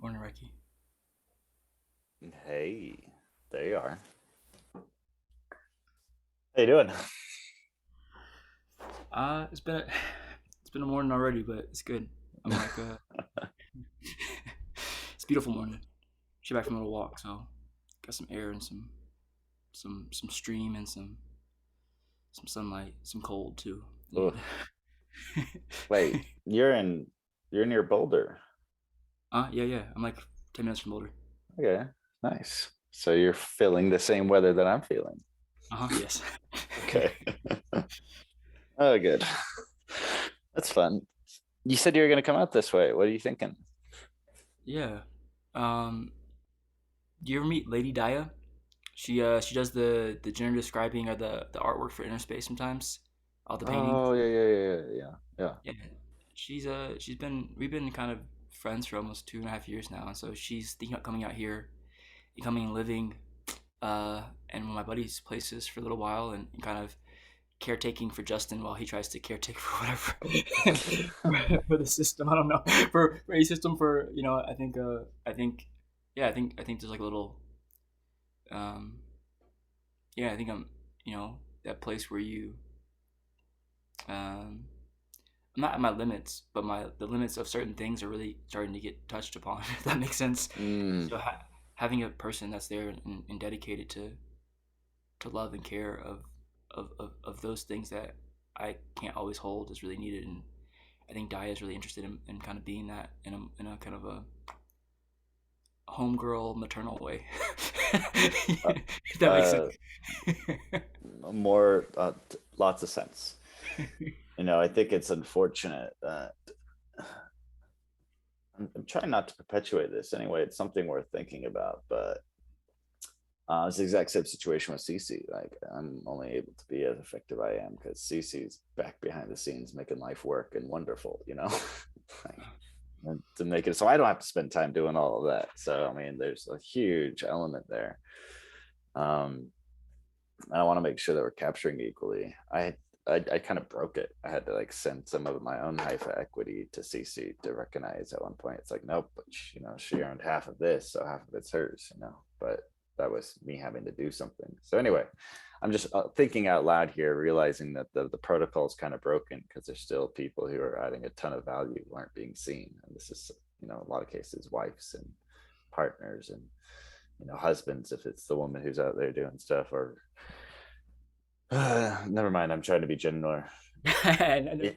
Morning, Ricky. Hey, there you are. How you doing? It's been it's been a morning already, but it's good. I'm like it's a beautiful morning. She back from a little walk, so got some air and some stream and some sunlight, some cold too. Ugh. Needed. Wait, you're near Boulder. Yeah, yeah. I'm like 10 minutes from Boulder. Okay, nice. So you're feeling the same weather that I'm feeling. Yes. Okay. Oh, good. That's fun. You said you were gonna come out this way. What are you thinking? Yeah. Um, do you ever meet Lady Daya? She does the gender describing or the artwork for Inner Space sometimes. All the paintings. Oh, yeah. Yeah, she's been we've been kind of friends for almost 2.5 years now, and so she's thinking about coming out here, and coming and living, in one of my buddy's places for a little while, and kind of caretaking for Justin while he tries to caretake for whatever for the system. I don't know for a system for I think yeah I think there's like a little um yeah I think I'm that place where you um I'm not at my limits, but the limits of certain things are really starting to get touched upon. If that makes sense. Mm, So having a person that's there and dedicated to love and care of those things that I can't always hold is really needed, and I think Daya is really interested in kind of being that in a kind of a homegirl maternal way. uh, If that makes sense. uh, more, lots of sense. I think it's unfortunate that I'm trying not to perpetuate this anyway. It's something worth thinking about, but it's the exact same situation with Cece. Like, I'm only able to be as effective I am because Cece's back behind the scenes making life work and wonderful, like, and to make it so I don't have to spend time doing all of that. So, I mean, there's a huge element there. Um, I want to make sure that we're capturing equally. I kind of broke it. I had to like send some of my own hypha equity to CC to recognize at one point. It's like, nope, but she earned half of this, so half of it's hers. But that was me having to do something. So anyway, I'm just thinking out loud here, realizing that the protocol is kind of broken because there's still people who are adding a ton of value who aren't being seen, and this is a lot of cases wives and partners and husbands if it's the woman who's out there doing stuff or never mind. I'm trying to be gender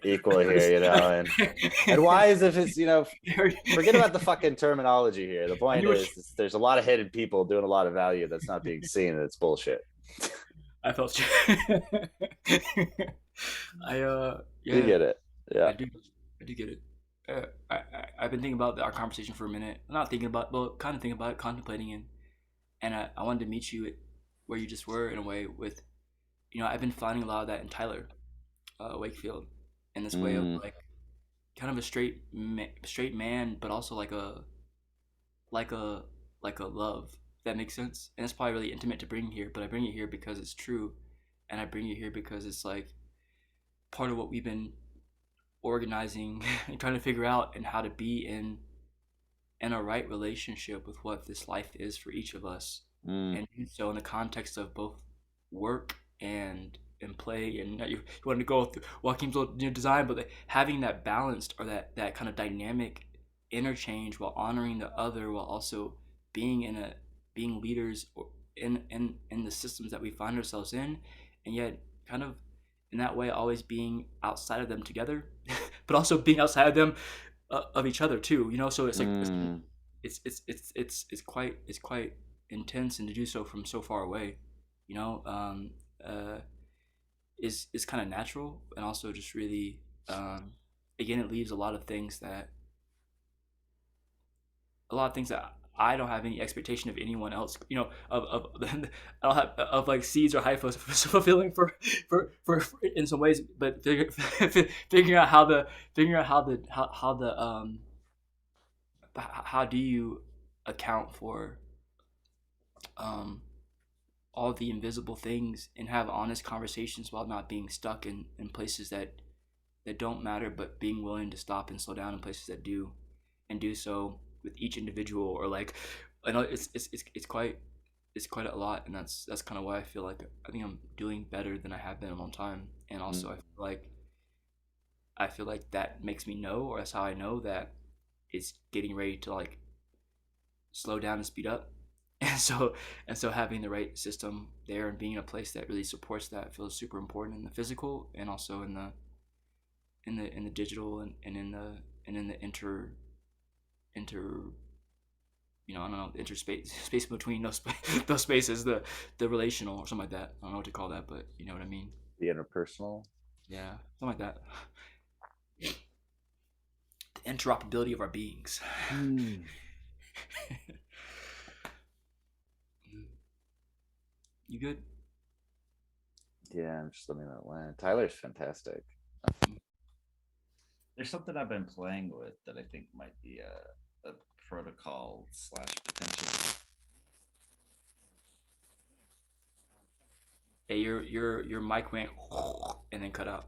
equal here, and why is if it's forget about the fucking terminology here. The I point knew what is there's a lot of hidden people doing a lot of value that's not being seen, and it's bullshit. I felt. You Yeah, get it? I Yeah. do. I do get it. I've been thinking about our conversation for a minute. Not thinking about, well, kind of thinking about it, contemplating it, and I wanted to meet you where you just were in a way with, I've been finding a lot of that in Tyler, Wakefield, in this way of Mm, like kind of a straight man, but also like a like a love. If that makes sense. And it's probably really intimate to bring here, but I bring it here because it's true, and I bring it here because it's like part of what we've been organizing and trying to figure out and how to be in a right relationship with what this life is for each of us, mm, and do so in the context of both work and play. And you wanted to go through Joaquin's design, but having that balanced or that kind of dynamic interchange while honoring the other, while also being being leaders in the systems that we find ourselves in, and yet kind of in that way always being outside of them together, but also being outside of them, of each other too. So it's like mm. it's quite intense, and to do so from so far away, you know, um, uh, is kind of natural, and also just really, again, it leaves a lot of things that I don't have any expectation of anyone else, of I don't have of like seeds or hyphos fulfilling for in some ways, but figuring out how the how do you account for um all the invisible things and have honest conversations while not being stuck in places that don't matter, but being willing to stop and slow down in places that do, and do so with each individual, or like I know it's quite a lot, and that's kind of why I feel like I think I'm doing better than I have been in a long time. And also Mm. I feel like that makes me know, or that's how I know that it's getting ready to like slow down and speed up. And so having the right system there and being in a place that really supports that feels super important in the physical, and also in the digital, and in the inter I don't know, interspace space between those those spaces, the relational or something like that. I don't know what to call that, but you know what I mean. The interpersonal. Yeah, something like that. The interoperability of our beings. Mm. You good? Yeah, I'm just letting that land. Tyler's fantastic. There's something I've been playing with that I think might be a protocol slash potential. Hey, your mic went and then cut out.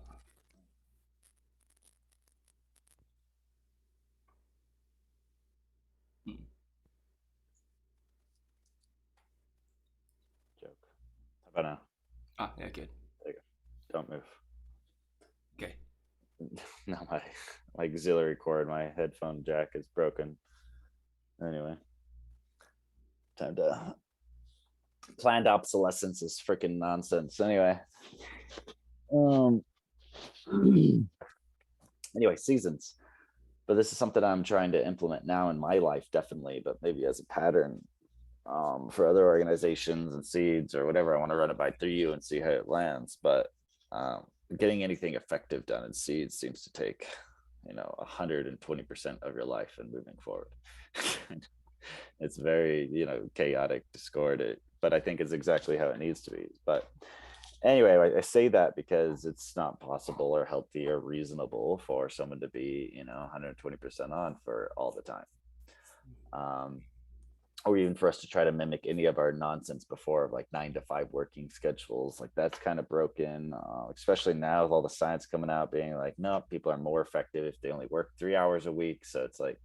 Mm. Joke. How about now? Ah, yeah, good. There you go. Don't move. Okay. No, my auxiliary cord, my headphone jack is broken. Anyway, time to planned obsolescence is freaking nonsense. Anyway, um, anyway, seasons. But this is something I'm trying to implement now in my life, definitely, but maybe as a pattern for other organizations and seeds or whatever. I want to run it by through you and see how it lands. But um, getting anything effective done in seeds seems to take 120% of your life and moving forward. It's very chaotic, discordant, but I think it's exactly how it needs to be. But anyway, I say that because it's not possible or healthy or reasonable for someone to be 120% on for all the time. um, or even for us to try to mimic any of our nonsense before of like 9 to 5 working schedules. Like that's kind of broken, especially now with all the science coming out being like, no, people are more effective if they only work 3 hours a week. So it's like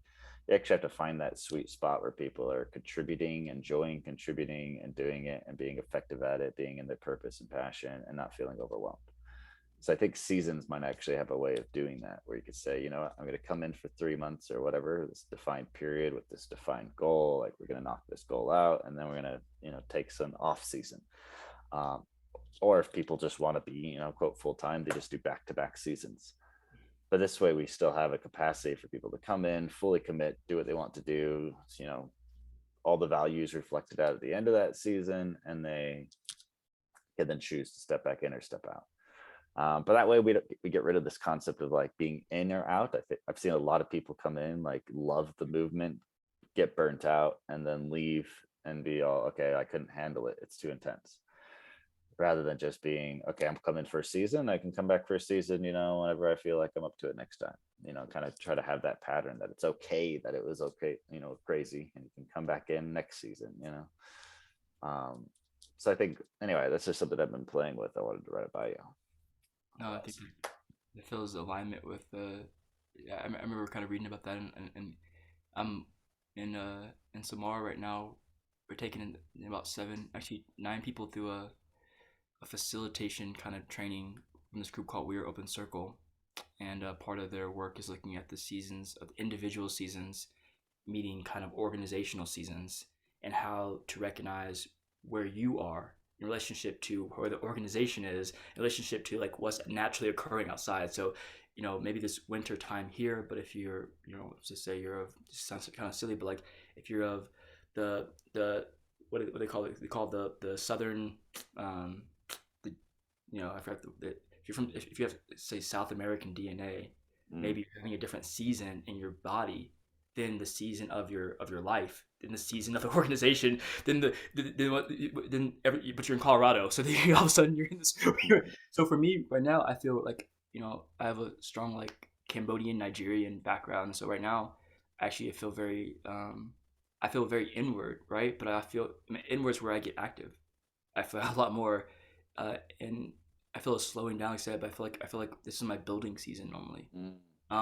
you actually have to find that sweet spot where people are contributing, enjoying contributing and doing it and being effective at it, being in their purpose and passion and not feeling overwhelmed. So I think seasons might actually have a way of doing that, where you could say, you know what, I'm going to come in for 3 months or whatever, this defined period with this defined goal. Like we're going to knock this goal out, and then we're going to, take some off season. Um, or if people just want to be, quote full time, they just do back to back seasons. But this way, we still have a capacity for people to come in, fully commit, do what they want to do. All the values reflected out at the end of that season, and they can then choose to step back in or step out. But that way we get rid of this concept of like being in or out. I've seen a lot of people come in, like love the movement, get burnt out, and then leave and be all, okay, I couldn't handle it, it's too intense. Rather than just being, okay, I'm coming for a season, I can come back for a season, whenever I feel like I'm up to it next time. Kind of try to have that pattern that it's okay, that it was okay, crazy, and you can come back in next season. Um, so I think anyway, that's just something I've been playing with. I wanted to run it by you. No, I think it feels alignment with the. Yeah, I remember kind of reading about that, and I'm in Samara right now. We're taking in about 7, actually 9 people through a facilitation kind of training from this group called We Are Open Circle, and part of their work is looking at the seasons of individual seasons meeting kind of organizational seasons, and how to recognize where you are in relationship to where the organization is, in relationship to like what's naturally occurring outside. So maybe this winter time here, but if you're just say you're of, this sounds kind of silly, but like if you're of the what they call it, they call the southern um the I forgot if you have say South American DNA, Mm. maybe you're having a different season in your body than the season of your life, than the season of the organization, than then every, but you're in Colorado, so then all of a sudden you're in this. So for me right now, I feel like I have a strong like Cambodian Nigerian background, so right now actually I feel very inward, right? But inwards where I get active. I feel a lot more, and I feel a slowing down. Like I said, but I feel like this is my building season normally. Mm.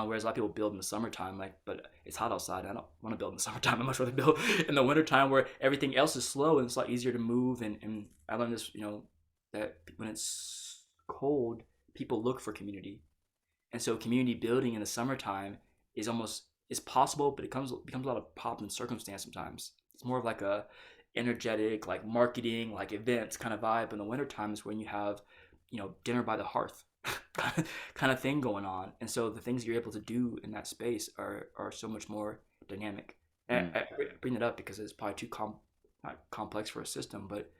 Whereas a lot of people build in the summertime, like, but it's hot outside. I don't want to build in the summertime. I much rather build in the wintertime where everything else is slow and it's a lot easier to move. And I learned this, that when it's cold, people look for community. And so community building in the summertime is possible, but it becomes a lot of pop and circumstance sometimes. It's more of like a energetic, like marketing, like events kind of vibe. In the wintertime is when you have, dinner by the hearth kind of thing going on. And so the things you're able to do in that space are so much more dynamic. And Mm. I bring it up because it's probably not complex for a system, but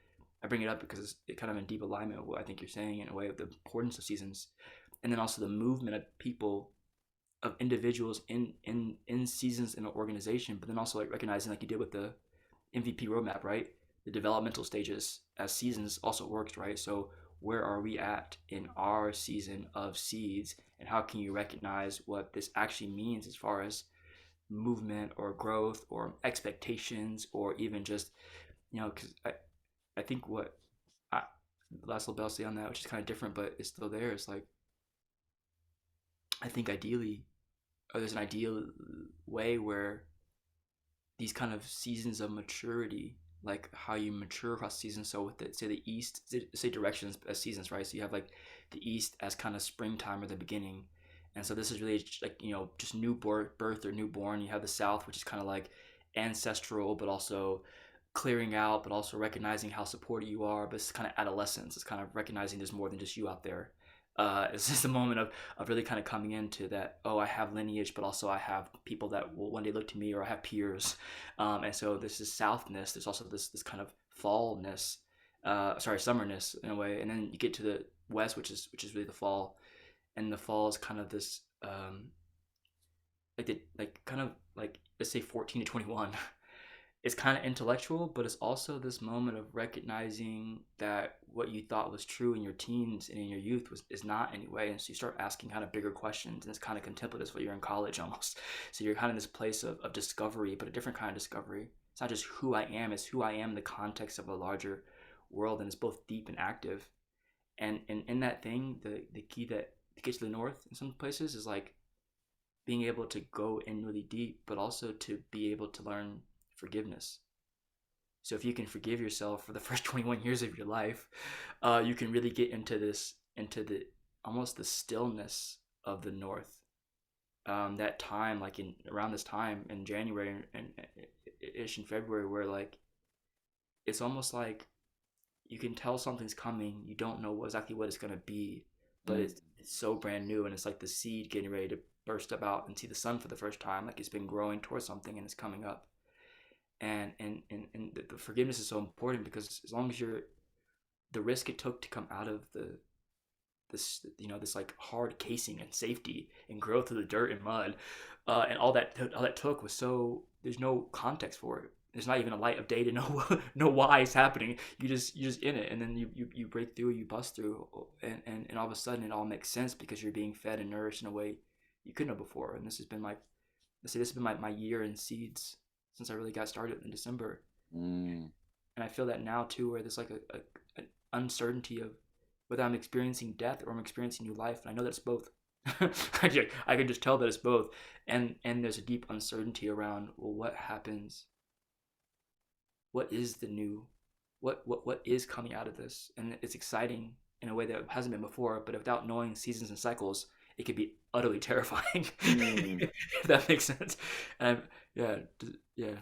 I bring it up because it's kind of in deep alignment with what I think you're saying in a way of the importance of seasons, and then also the movement of people, of individuals in seasons in an organization, but then also like recognizing, like you did with the MVP roadmap, right? The developmental stages as seasons also works, right? So where are we at in our season of seeds, and how can you recognize what this actually means as far as movement or growth or expectations, or even just, because I think what I, last little bit I'll say on that, which is kind of different, but it's still there. It's like, I think ideally, or there's an ideal way where these kind of seasons of maturity, like how you mature across seasons. So with say the East, say directions as seasons, right? So you have like the East as kind of springtime or the beginning, and so this is really like, just new birth or newborn. You have the South, which is kind of like ancestral, but also clearing out, but also recognizing how supported you are. But it's kind of adolescence. It's kind of recognizing there's more than just you out there. It's just a moment of really kind of coming into that. Oh, I have lineage, but also I have people that will one day look to me, or I have peers. And so this is southness. There's also this kind of fallness, summerness in a way. And then you get to the west, which is really the fall, and the fall is kind of this, like kind of like, let's say 14 to 21. It's kind of intellectual, but it's also this moment of recognizing that what you thought was true in your teens and in your youth is not anyway. And so you start asking kind of bigger questions, and it's kind of contemplative, but you're in college almost. So you're kind of in this place of discovery, but a different kind of discovery. It's not just who I am, it's who I am in the context of a larger world, and it's both deep and active. And in that thing, the key that gets to the north in some places is like being able to go in really deep, but also to be able to learn forgiveness. So if you can forgive yourself for the first 21 years of your life, you can really get into the almost the stillness of the North. That time, like in around this time in January and ish in February, where like it's almost like you can tell something's coming. You don't know exactly what it's gonna be, but Mm. it's so brand new, and it's like the seed getting ready to burst up out and see the sun for the first time. Like it's been growing towards something and it's coming up. And the forgiveness is so important, because as long as you're the risk it took to come out of this like hard casing and safety and growth of the dirt and mud, and all that took was, so there's no context for it. There's not even a light of day to know know why it's happening. You just in it, and then you break through, you bust through, and all of a sudden it all makes sense because you're being fed and nourished in a way you couldn't have before. And this has been like, let's say, this has been my year in seeds since I really got started in December. Mm. And I feel that now too, where there's like an uncertainty of whether I'm experiencing death or I'm experiencing new life. And I know that it's both. I can just tell that it's both. And there's a deep uncertainty around, well, what happens? What is the new? What is coming out of this? And it's exciting in a way that hasn't been before. But without knowing seasons and cycles, it could be utterly terrifying. Mm. If that makes sense. And yeah, yeah.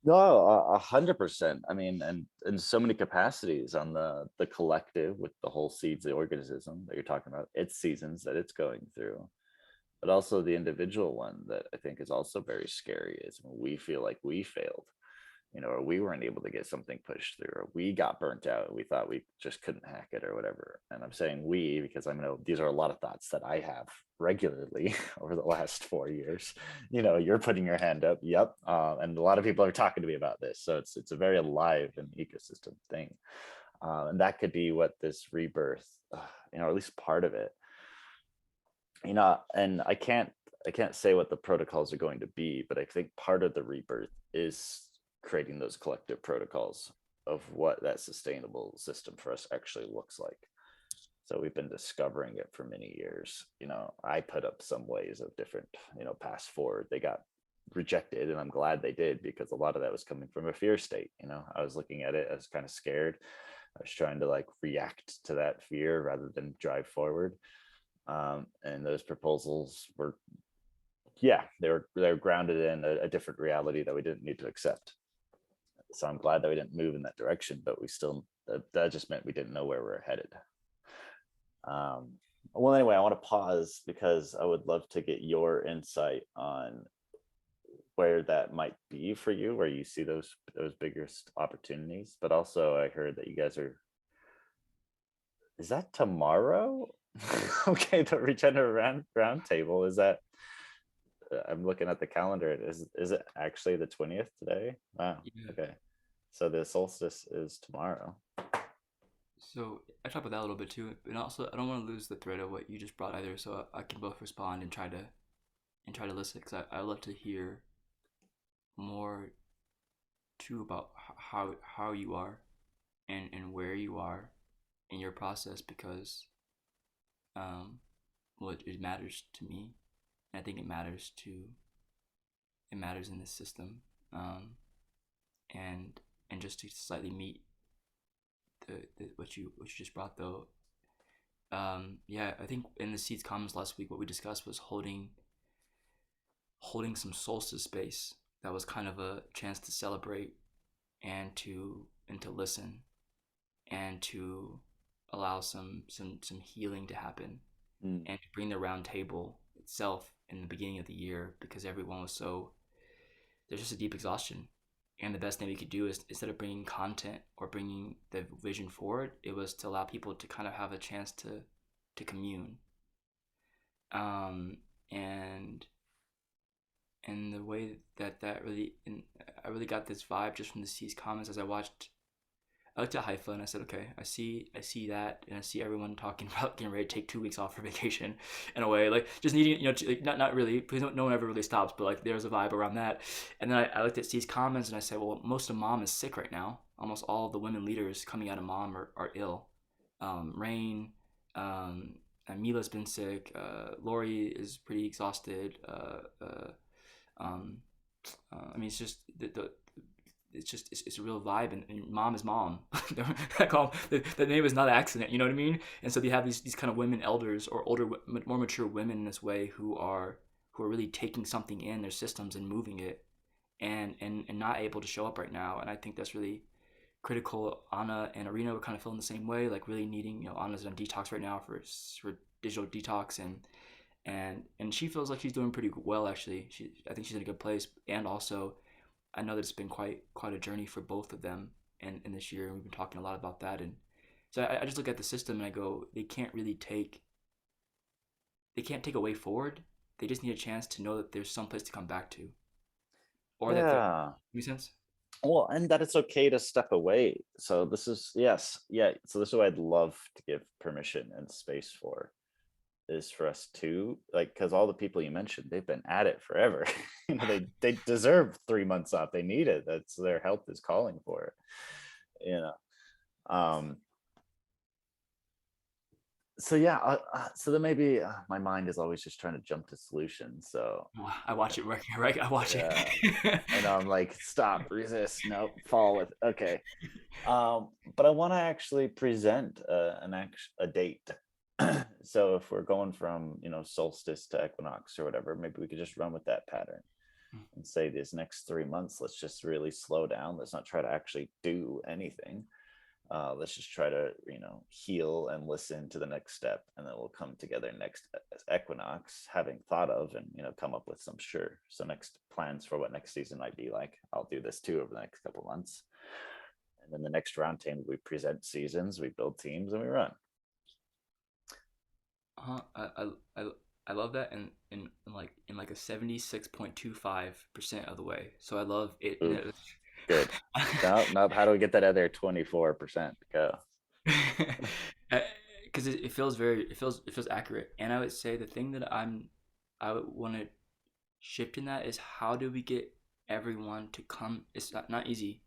No, 100%. I mean, and in so many capacities on the collective with the whole seeds, the organism that you're talking about, its seasons that it's going through, but also the individual one that I think is also very scary is when we feel like we failed, or we weren't able to get something pushed through, or we got burnt out. We thought we just couldn't hack it or whatever. And I'm saying we because I know these are a lot of thoughts that I have regularly over the last 4 years. You're putting your hand up. Yep. And a lot of people are talking to me about this. So it's a very alive and ecosystem thing. And that could be what this rebirth, or at least part of it, and I can't say what the protocols are going to be, but I think part of the rebirth is creating those collective protocols of what that sustainable system for us actually looks like. So we've been discovering it for many years. I put up some ways of different, paths forward. They got rejected, and I'm glad they did, because a lot of that was coming from a fear state. I was looking at it, I was kind of scared. I was trying to like react to that fear rather than drive forward. And those proposals were, yeah, they were grounded in a different reality that we didn't need to accept. So I'm glad that we didn't move in that direction, but we still, that just meant we didn't know where we were headed. um, well, anyway, I want to pause because I would love to get your insight on where that might be for you, where you see those biggest opportunities. But also, I heard that you guys are, is that tomorrow? Okay, the regenerative round table, is that, I'm looking at the calendar, is it actually the 20th today? Wow. Yeah. Okay, so the solstice is tomorrow. So I talked about that a little bit too, and also I don't want to lose the thread of what you just brought either. So I can both respond and try to listen because I love to hear more too about how you are and where you are in your process because well it matters to me. And I think it matters in this system. Um, and and just to slightly meet the what you just brought though. Yeah, I think in the Seeds Commons last week, what we discussed was holding some solstice space. That was kind of a chance to celebrate and to listen and to allow some healing to happen Mm. and to bring the round table itself in the beginning of the year because everyone was so there's just a deep exhaustion. And the best thing we could do is instead of bringing content or bringing the vision forward, it was to allow people to kind of have a chance to commune. Um, and and the way that really, and I really got this vibe just from the C's comments as I watched. I looked at Haifa and I said, okay, I see that, and I see everyone talking about getting ready to take 2 weeks off for vacation, in a way, like just needing, like, not really, because no one ever really stops, but like there's a vibe around that. And then I looked at C's comments and I said, well, most of Mom is sick right now. Almost all of the women leaders coming out of Mom are ill. Rain, um, and Mila's been sick. Lori is pretty exhausted. Um, I mean, it's just it's a real vibe, and mom is mom. I call the name is not an accident. You know what I mean? And so you have these kind of women elders or older, more mature women in this way who are really taking something in their systems and moving it, and not able to show up right now. And I think that's really critical. Anna and Arena were kind of feeling the same way, like really needing. Anna's on detox right now for digital detox, and she feels like she's doing pretty well actually. I think she's in a good place, and also I know that it's been quite a journey for both of them in this year, and we've been talking a lot about that. And so I just look at the system and I go, they can't take a way forward. They just need a chance to know that there's some place to come back to, or that there Yeah. makes sense. Well, and that it's okay to step away. So this is, yes, yeah. So this is what I'd love to give permission and space for, is for us to, like, because all the people you mentioned, they've been at it forever. They deserve 3 months off. They need it. That's, their health is calling for it. You know. Um, so yeah, so then maybe my mind is always just trying to jump to solutions. So I watch it working, right? I watch it. yeah, I know, I'm like, stop, resist, no, fall with, okay. But I want to actually present a date. So if we're going from, solstice to equinox or whatever, maybe we could just run with that pattern and say these next 3 months, let's just really slow down. Let's not try to actually do anything. Let's just try to, heal and listen to the next step, and then we'll come together next equinox, having thought of and, come up with some, sure, so next plans for what next season might be like. I'll do this too over the next couple months. And then the next round table, we present seasons, we build teams, and we run. I love that, and in like a 76.25% of the way. So I love it. Ooh, good. Now, how do we get that other 24%? Go. Because it feels it feels accurate. And I would say the thing that I would want to shift in that is how do we get everyone to come? It's not easy,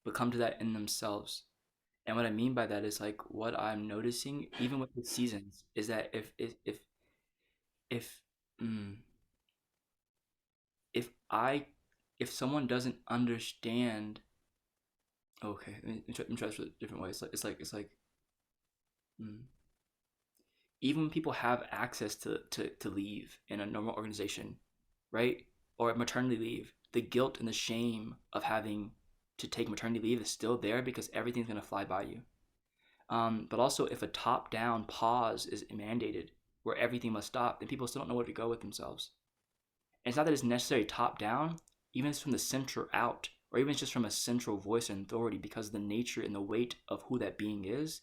but come to that in themselves. And what I mean by that is like what I'm noticing, even with the seasons, is that if mm, if I if someone doesn't understand, okay, let me try this a different way. It's like mm, even when people have access to leave in a normal organization, right? Or maternity leave, the guilt and the shame of having to take maternity leave is still there because everything's gonna fly by you. But also, if a top-down pause is mandated, where everything must stop, then people still don't know where to go with themselves. And it's not that it's necessarily top-down, even if it's from the center out, or even if it's just from a central voice and authority, because of the nature and the weight of who that being is,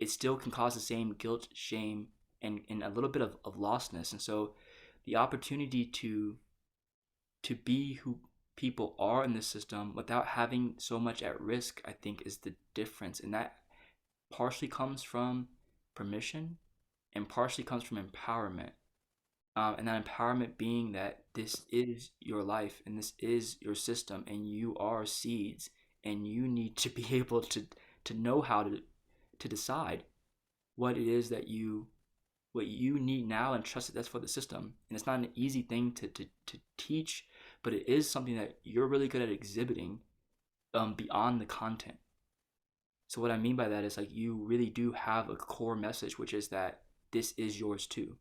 it still can cause the same guilt, shame, and a little bit of lostness. And so, the opportunity to be who people are in this system without having so much at risk, I think, is the difference. And that partially comes from permission and partially comes from empowerment. And that empowerment being that this is your life and this is your system and you are seeds and you need to be able to know how to decide what it is that what you need now and trust that that's for the system. And it's not an easy thing to teach, but it is something that you're really good at exhibiting beyond the content. So what I mean by that is like you really do have a core message, which is that this is yours too.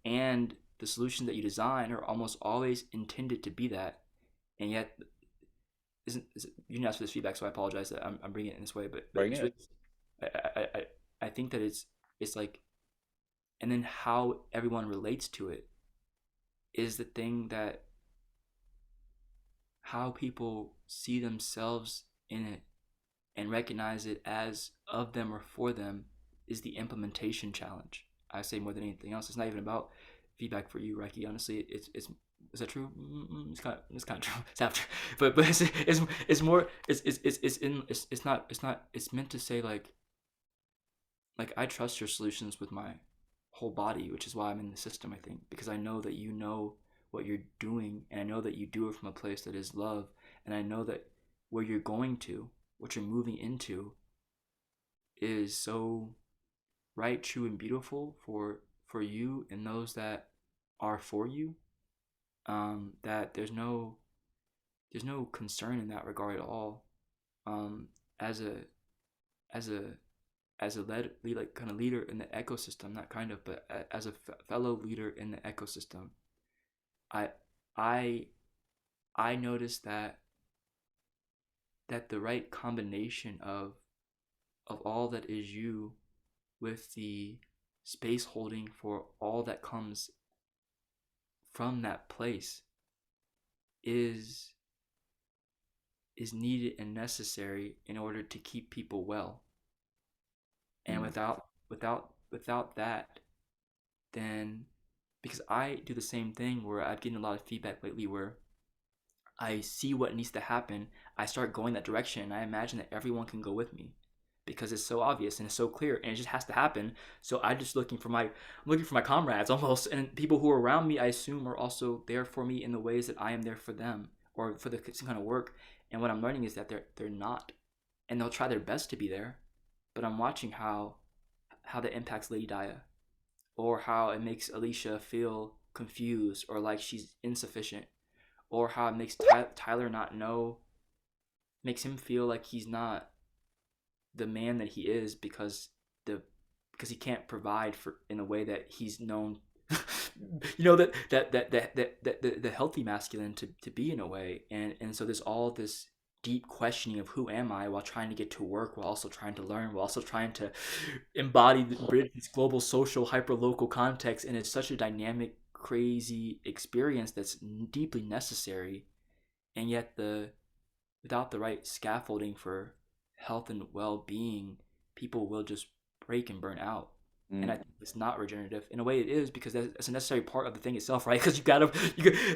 And the solutions that you design are almost always intended to be that, and yet you didn't ask for this feedback, so I apologize that I'm bringing it in this way, but Bring it's it. really, I think that it's like, and then how everyone relates to it is the thing that how people see themselves in it and recognize it as of them or for them is the implementation challenge. I say more than anything else. It's not even about feedback for you, Reiki. Honestly, it's is that true? It's kind of true. It's after, but it's more it's meant to say like I trust your solutions with my whole body, which is why I'm in the system. I think because I know that you know what you're doing, and I know that you do it from a place that is love, and I know that where you're going to, what you're moving into, is so right, true, and beautiful for you and those that are for you. That there's no concern in that regard at all. Um, as a as a as a like kind of leader in the ecosystem, not kind of, but as a fellow leader in the ecosystem, I I I noticed that the right combination of all that is you with the space holding for all that comes from that place is is needed and necessary in order to keep people well. And Mm. without that, then because I do the same thing where I've getting a lot of feedback lately where I see what needs to happen, I start going that direction, and I imagine that everyone can go with me because it's so obvious and it's so clear, and it just has to happen. So I'm looking for my comrades almost, and people who are around me. I assume are also there for me in the ways that I am there for them or for the same kind of work. And what I'm learning is that they're not, and they'll try their best to be there, but I'm watching how that impacts Lady Dia or how it makes Alicia feel confused or like she's insufficient or how it makes Tyler not know, makes him feel like he's not the man that he is the because he can't provide for in a way that he's known. You know the healthy masculine to be in a way, and so there's all this deep questioning of who am I while trying to get to work, while also trying to learn, while also trying to embody this global social hyper local context, and it's such a dynamic crazy experience that's deeply necessary, and yet the without the right scaffolding for health and well-being, people will just break and burn out. And I Mm. think it's not regenerative. In a way, it is because that's a necessary part of the thing itself, right? Because you got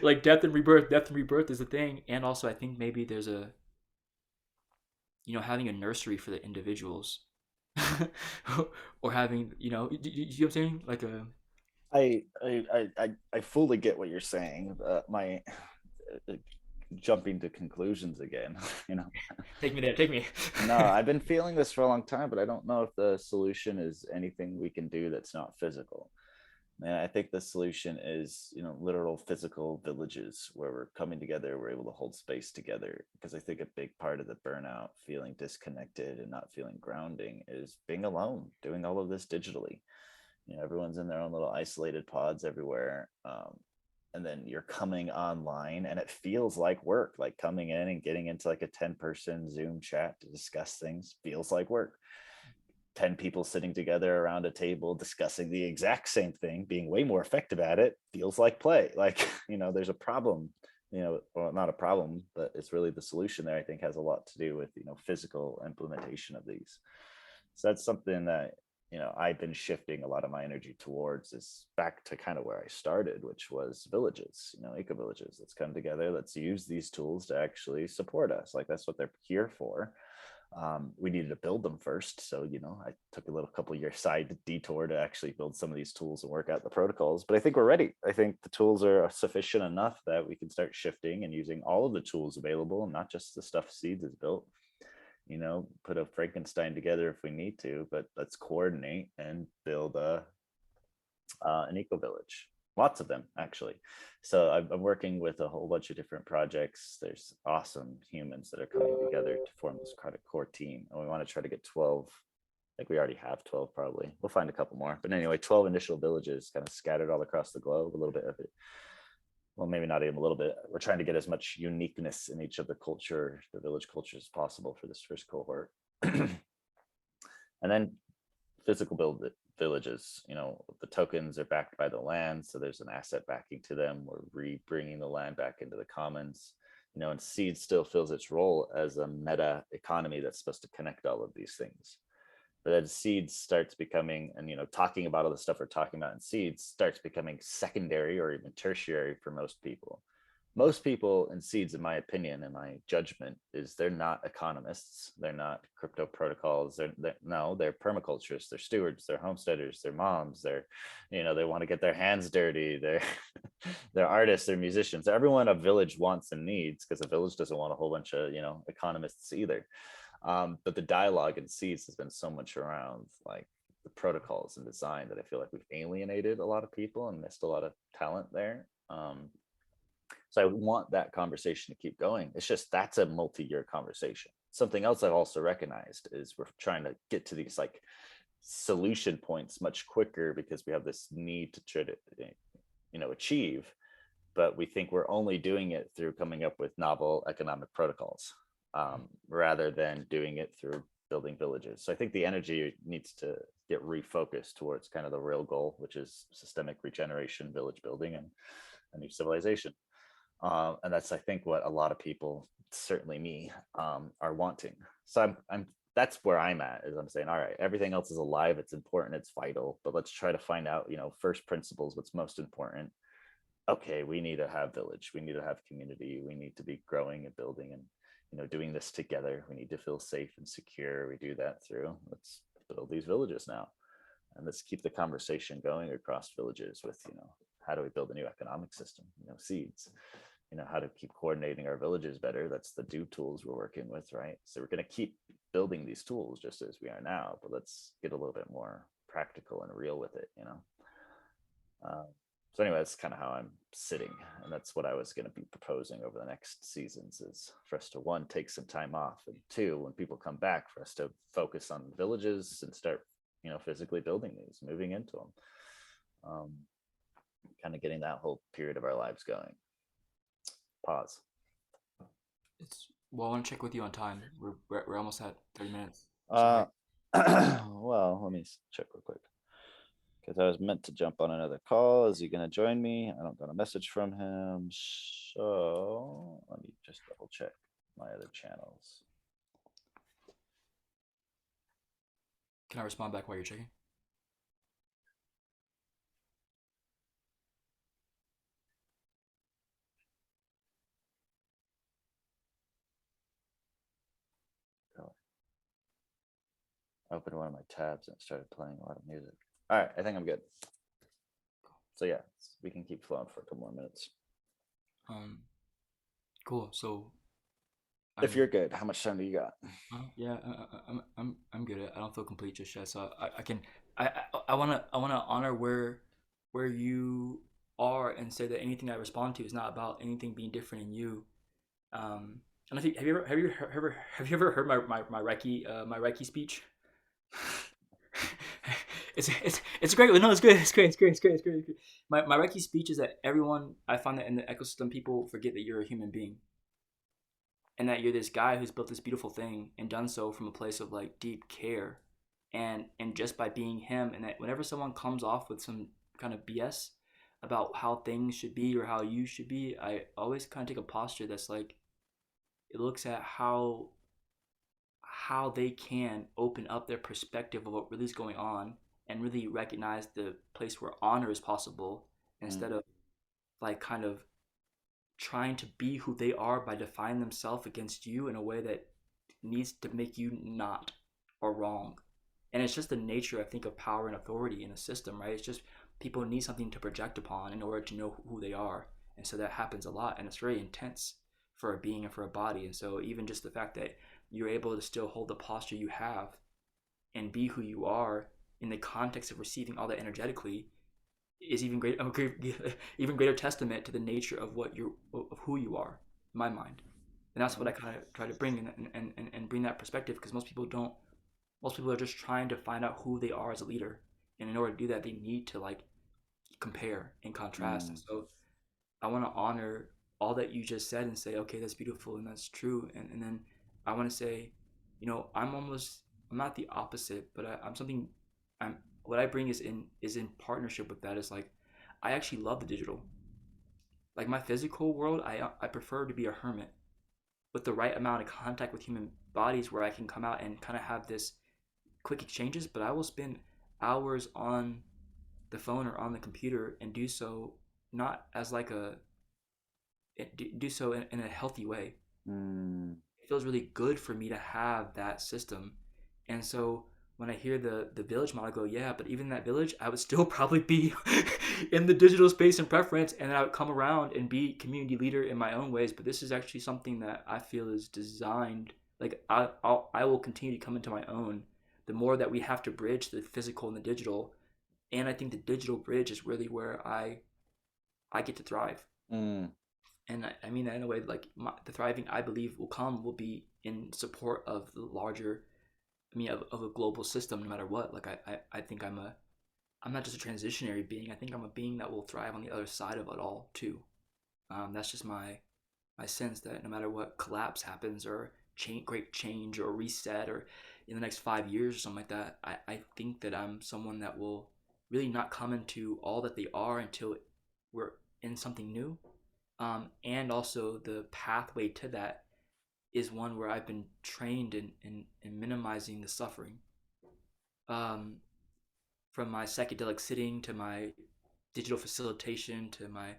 like death and rebirth is the thing. And also, I think maybe there's having a nursery for the individuals, or having, you know what I'm saying? Like a I fully get what you're saying. My uh, jumping to conclusions again. You know, take me there, take me. no, I've been feeling this for a long time, but I don't know if the solution is anything we can do that's not physical. And I think the solution is, literal physical villages where we're coming together, we're able to hold space together. Because I think a big part of the burnout, feeling disconnected and not feeling grounding, is being alone, doing all of this digitally. Everyone's in their own little isolated pods everywhere. And then you're coming online and it feels like work, like coming in and getting into like a 10-person Zoom chat to discuss things feels like work. 10 people sitting together around a table discussing the exact same thing, being way more effective at it, feels like play. Like, there's a problem, well, not a problem, but it's really the solution there, I think, has a lot to do with, physical implementation of these. So that's something that, I've been shifting a lot of my energy towards, is back to kind of where I started, which was villages, eco villages. Let's come together. Let's use these tools to actually support us. Like, that's what they're here for. We needed to build them first. So, I took a little couple year side detour to actually build some of these tools and work out the protocols. But I think we're ready. I think the tools are sufficient enough that we can start shifting and using all of the tools available, and not just the stuff Seeds has built. Put a Frankenstein together if we need to, but let's coordinate and build an eco village. Lots of them, actually. So I'm working with a whole bunch of different projects. There's awesome humans that are coming together to form this kind of core team, and we want to try to get 12. I think we already have 12, probably. We'll find a couple more, but anyway, 12 initial villages kind of scattered all across the globe. A little bit of it, well, maybe not even a little bit. We're trying to get as much uniqueness in each of the village cultures, as possible for this first cohort. And then physical villages, the tokens are backed by the land, so there's an asset backing to them. We're bringing the land back into the commons, and Seed still fills its role as a meta economy that's supposed to connect all of these things. But as Seeds starts becoming, and talking about all the stuff we're talking about in Seeds starts becoming secondary or even tertiary for most people. Most people in Seeds, in my opinion, in my judgment, is they're not economists. They're not crypto protocols. They're permaculturists. They're stewards. They're homesteaders. They're moms. They want to get their hands dirty. They're artists. They're musicians. Everyone a village wants and needs, because a village doesn't want a whole bunch of economists either. But the dialogue in Seeds has been so much around like the protocols and design that I feel like we've alienated a lot of people and missed a lot of talent there. So I want that conversation to keep going. It's just, that's a multi-year conversation. Something else I've also recognized is we're trying to get to these like solution points much quicker because we have this need to try to achieve, but we think we're only doing it through coming up with novel economic protocols, rather than doing it through building villages. So I think the energy needs to get refocused towards kind of the real goal, which is systemic regeneration, village building, and a new civilization. And that's, I think, what a lot of people, certainly me, are wanting. So I'm that's where I'm at, is I'm saying, all right, everything else is alive, it's important, it's vital, but let's try to find out, first principles, what's most important. Okay, we need to have village, we need to have community, we need to be growing and building and doing this together. We need to feel safe and secure. We do that through, let's build these villages now, and let's keep the conversation going across villages with how do we build a new economic system, Seeds, how to keep coordinating our villages better. That's the do tools we're working with, right? So we're going to keep building these tools just as we are now, but let's get a little bit more practical and real with it. So anyway, that's kind of how I'm sitting, and that's what I was going to be proposing over the next seasons, is for us to, one, take some time off, and two, when people come back, for us to focus on villages and start physically building these, moving into them, kind of getting that whole period of our lives going. Pause. Well, I want to check with you on time. We're almost at 30 minutes. Well, let me check real quick, because I was meant to jump on another call. Is he going to join me? I don't got a message from him, so let me just double check my other channels. Can I respond back while you're checking? I opened one of my tabs and it started playing a lot of music. All right, I think I'm good. So yeah, we can keep flowing for a couple more minutes. Cool. So, if you're good, how much time do you got? Yeah, I'm good. I don't feel complete just yet, so I can I wanna honor where you are and say that anything I respond to is not about anything being different in you. And I think have you ever heard my Reiki my Reiki speech? It's great. No, it's great. It's great. It's great. It's great. It's great. It's great. My Reiki speech is that everyone I find that in the ecosystem, people forget that you're a human being and that you're this guy who's built this beautiful thing and done so from a place of like deep care, and just by being him, and that whenever someone comes off with some kind of BS about how things should be or how you should be, I always kind of take a posture that's like it looks at how they can open up their perspective of what really is going on and really recognize the place where honor is possible instead Mm, of like kind of trying to be who they are by defining themselves against you in a way that needs to make you not or wrong. And it's just the nature, I think, of power and authority in a system, right? It's just people need something to project upon in order to know who they are. And so that happens a lot. And it's very intense for a being and for a body. And so even just the fact that you're able to still hold the posture you have and be who you are in the context of receiving all that energetically is even great, even greater testament to the nature of what you of who you are, in my mind. And that's what I kind of try to bring and bring that perspective because most people don't. Most people are just trying to find out who they are as a leader, and in order to do that, they need to like compare and contrast. And mm, so I want to honor all that you just said and say, okay, that's beautiful and that's true. And then I want to say, I'm not the opposite, but I'm something, I'm, what I bring is in partnership with that is like, I actually love the digital. Like my physical world, I prefer to be a hermit with the right amount of contact with human bodies where I can come out and kind of have this quick exchanges, but I will spend hours on the phone or on the computer and do so not as like a do so in a healthy way. mm, It feels really good for me to have that system. And so when I hear the village model, I go, yeah, but even that village, I would still probably be in the digital space and preference, and I would come around and be community leader in my own ways. But this is actually something that I feel is designed. Like I will continue to come into my own. The more that we have to bridge the physical and the digital, and I think the digital bridge is really where I get to thrive. mm, And I mean that in a way like the thriving I believe will be in support of the larger of a global system no matter what. Like I think I'm not just a transitionary being. I think I'm a being that will thrive on the other side of it all too. That's just my sense that no matter what collapse happens or great change or reset or in the next 5 years or something like that, I think that I'm someone that will really not come into all that they are until we're in something new. And also the pathway to that is one where I've been trained in minimizing the suffering. Um, from my psychedelic sitting to my digital facilitation to my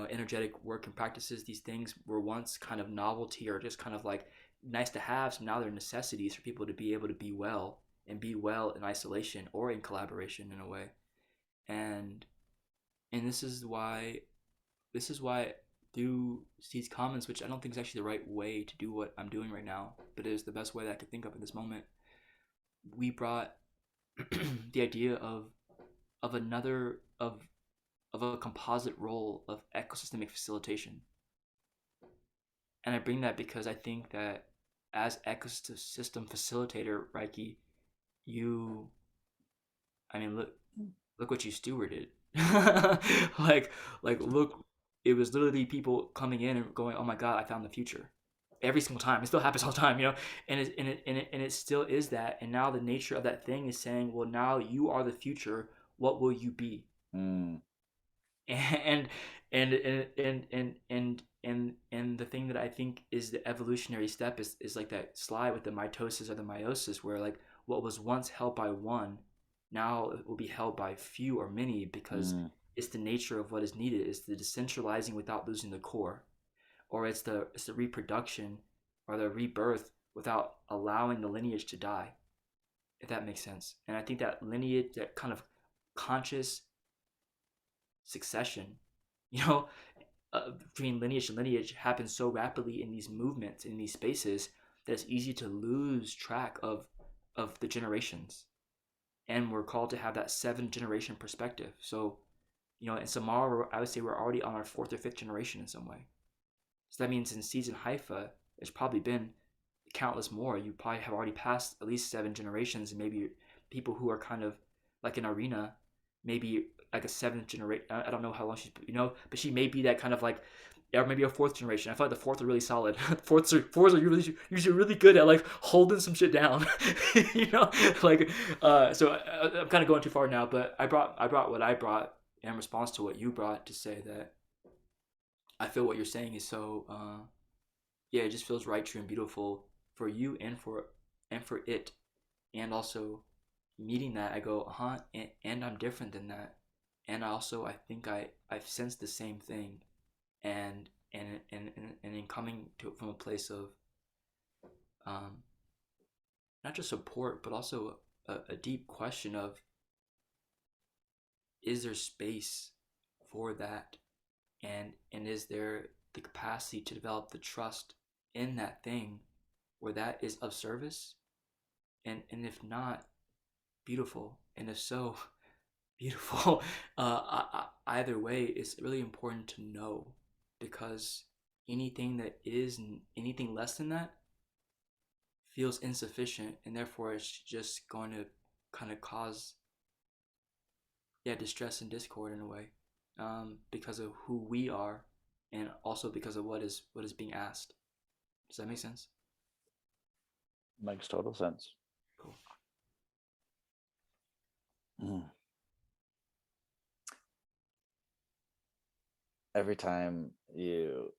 energetic work and practices, these things were once kind of novelty or just kind of like nice to have. So now they're necessities for people to be able to be well and be well in isolation or in collaboration in a way. And and this is why through Seeds Commons, which I don't think is actually the right way to do what I'm doing right now, but it is the best way that I could think of in this moment. We brought the idea of another of a composite role of ecosystemic facilitation. And I bring that because I think that as ecosystem facilitator, Reiki, you, I mean, look what you stewarded. like, look, it was literally people coming in and going, "Oh my God, I found the future." Every single time, it still happens all the time, and it still is that. And now the nature of that thing is saying, "Well, now you are the future. What will you be?" mm, and and the thing that I think is the evolutionary step is like that slide with the mitosis or the meiosis where like what was once held by one now it will be held by few or many because mm, it's the nature of what is needed. It's the decentralizing without losing the core, or it's the reproduction or the rebirth without allowing the lineage to die, if that makes sense. And I think that lineage, that kind of conscious succession, you know, between lineage and lineage happens so rapidly in these movements in these spaces that it's easy to lose track of the generations. And we're called to have that 7 generation perspective. So in Samara, I would say we're already on our fourth or fifth generation in some way. So that means in SEEDS and Haifa, there's probably been countless more. You probably have already passed at least 7 generations, and maybe people who are kind of like an Arena, maybe like a seventh generation. I don't know how long she's, but she may be that kind of like, or maybe a fourth generation. I feel like the fourth are really solid. Fourths are usually really good at like holding some shit down, like so I'm kind of going too far now, but I brought what I brought in response to what you brought to say that I feel what you're saying is so yeah, it just feels right, true, and beautiful for you and for it, and also meeting that I go, and I'm different than that, and I think I've sensed the same thing, and in coming to it from a place of um, not just support but also a deep question of, is there space for that, and is there the capacity to develop the trust in that thing where that is of service, and if not, beautiful, and if so, beautiful. Either way, it's really important to know, because anything that is anything less than that feels insufficient, and therefore it's just going to kind of cause, yeah, distress and discord in a way, because of who we are, and also because of what is being asked. Does that make sense? Makes total sense. Cool. Mm. Every time you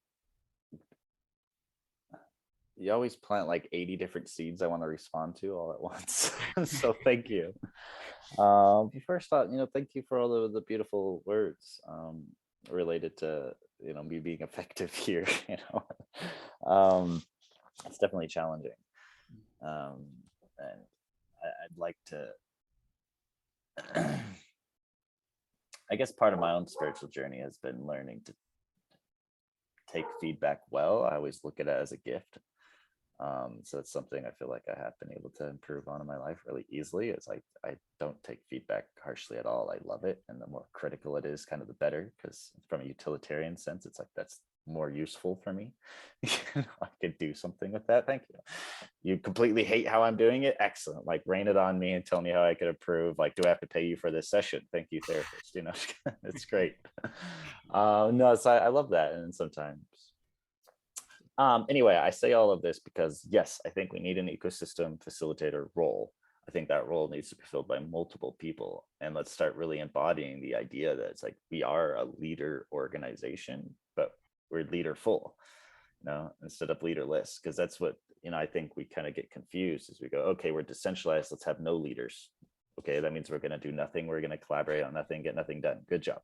always plant like 80 different seeds I want to respond to all at once. So thank you. First thought, thank you for all of the beautiful words related to me being effective here. It's definitely challenging, and I'd like to. I guess part of my own spiritual journey has been learning to take feedback well. I always look at it as a gift. So it's something I feel like I have been able to improve on in my life really easily. It's like I don't take feedback harshly at all. I love it, and the more critical it is, kind of the better, because from a utilitarian sense, it's like that's more useful for me. I could do something with that. Thank you. You completely hate how I'm doing it? Excellent. Like rain it on me and tell me how I could improve. Like, do I have to pay you for this session? Thank you, therapist. It's great. No, so I love that. And sometimes anyway, I say all of this because, yes, I think we need an ecosystem facilitator role. I think that role needs to be filled by multiple people. And let's start really embodying the idea that it's like we are a leader organization, but we're leaderful, instead of leaderless, because that's what, I think we kind of get confused as we go, okay, we're decentralized, let's have no leaders. Okay, that means we're going to do nothing. We're going to collaborate on nothing, get nothing done. Good job.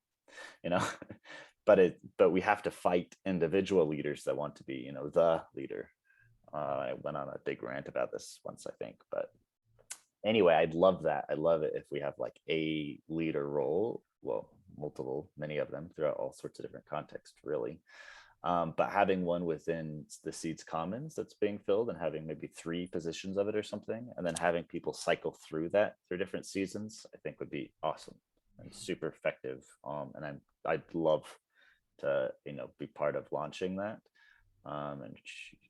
But we have to fight individual leaders that want to be, the leader. I went on a big rant about this once, I think, but anyway, I'd love that. I love it if we have like a leader role, well, multiple, many of them throughout all sorts of different contexts, really. But having one within the SEEDS Commons that's being filled, and having maybe 3 positions of it or something, and then having people cycle through that through different seasons, I think would be awesome and super effective. And I'd love to be part of launching that, and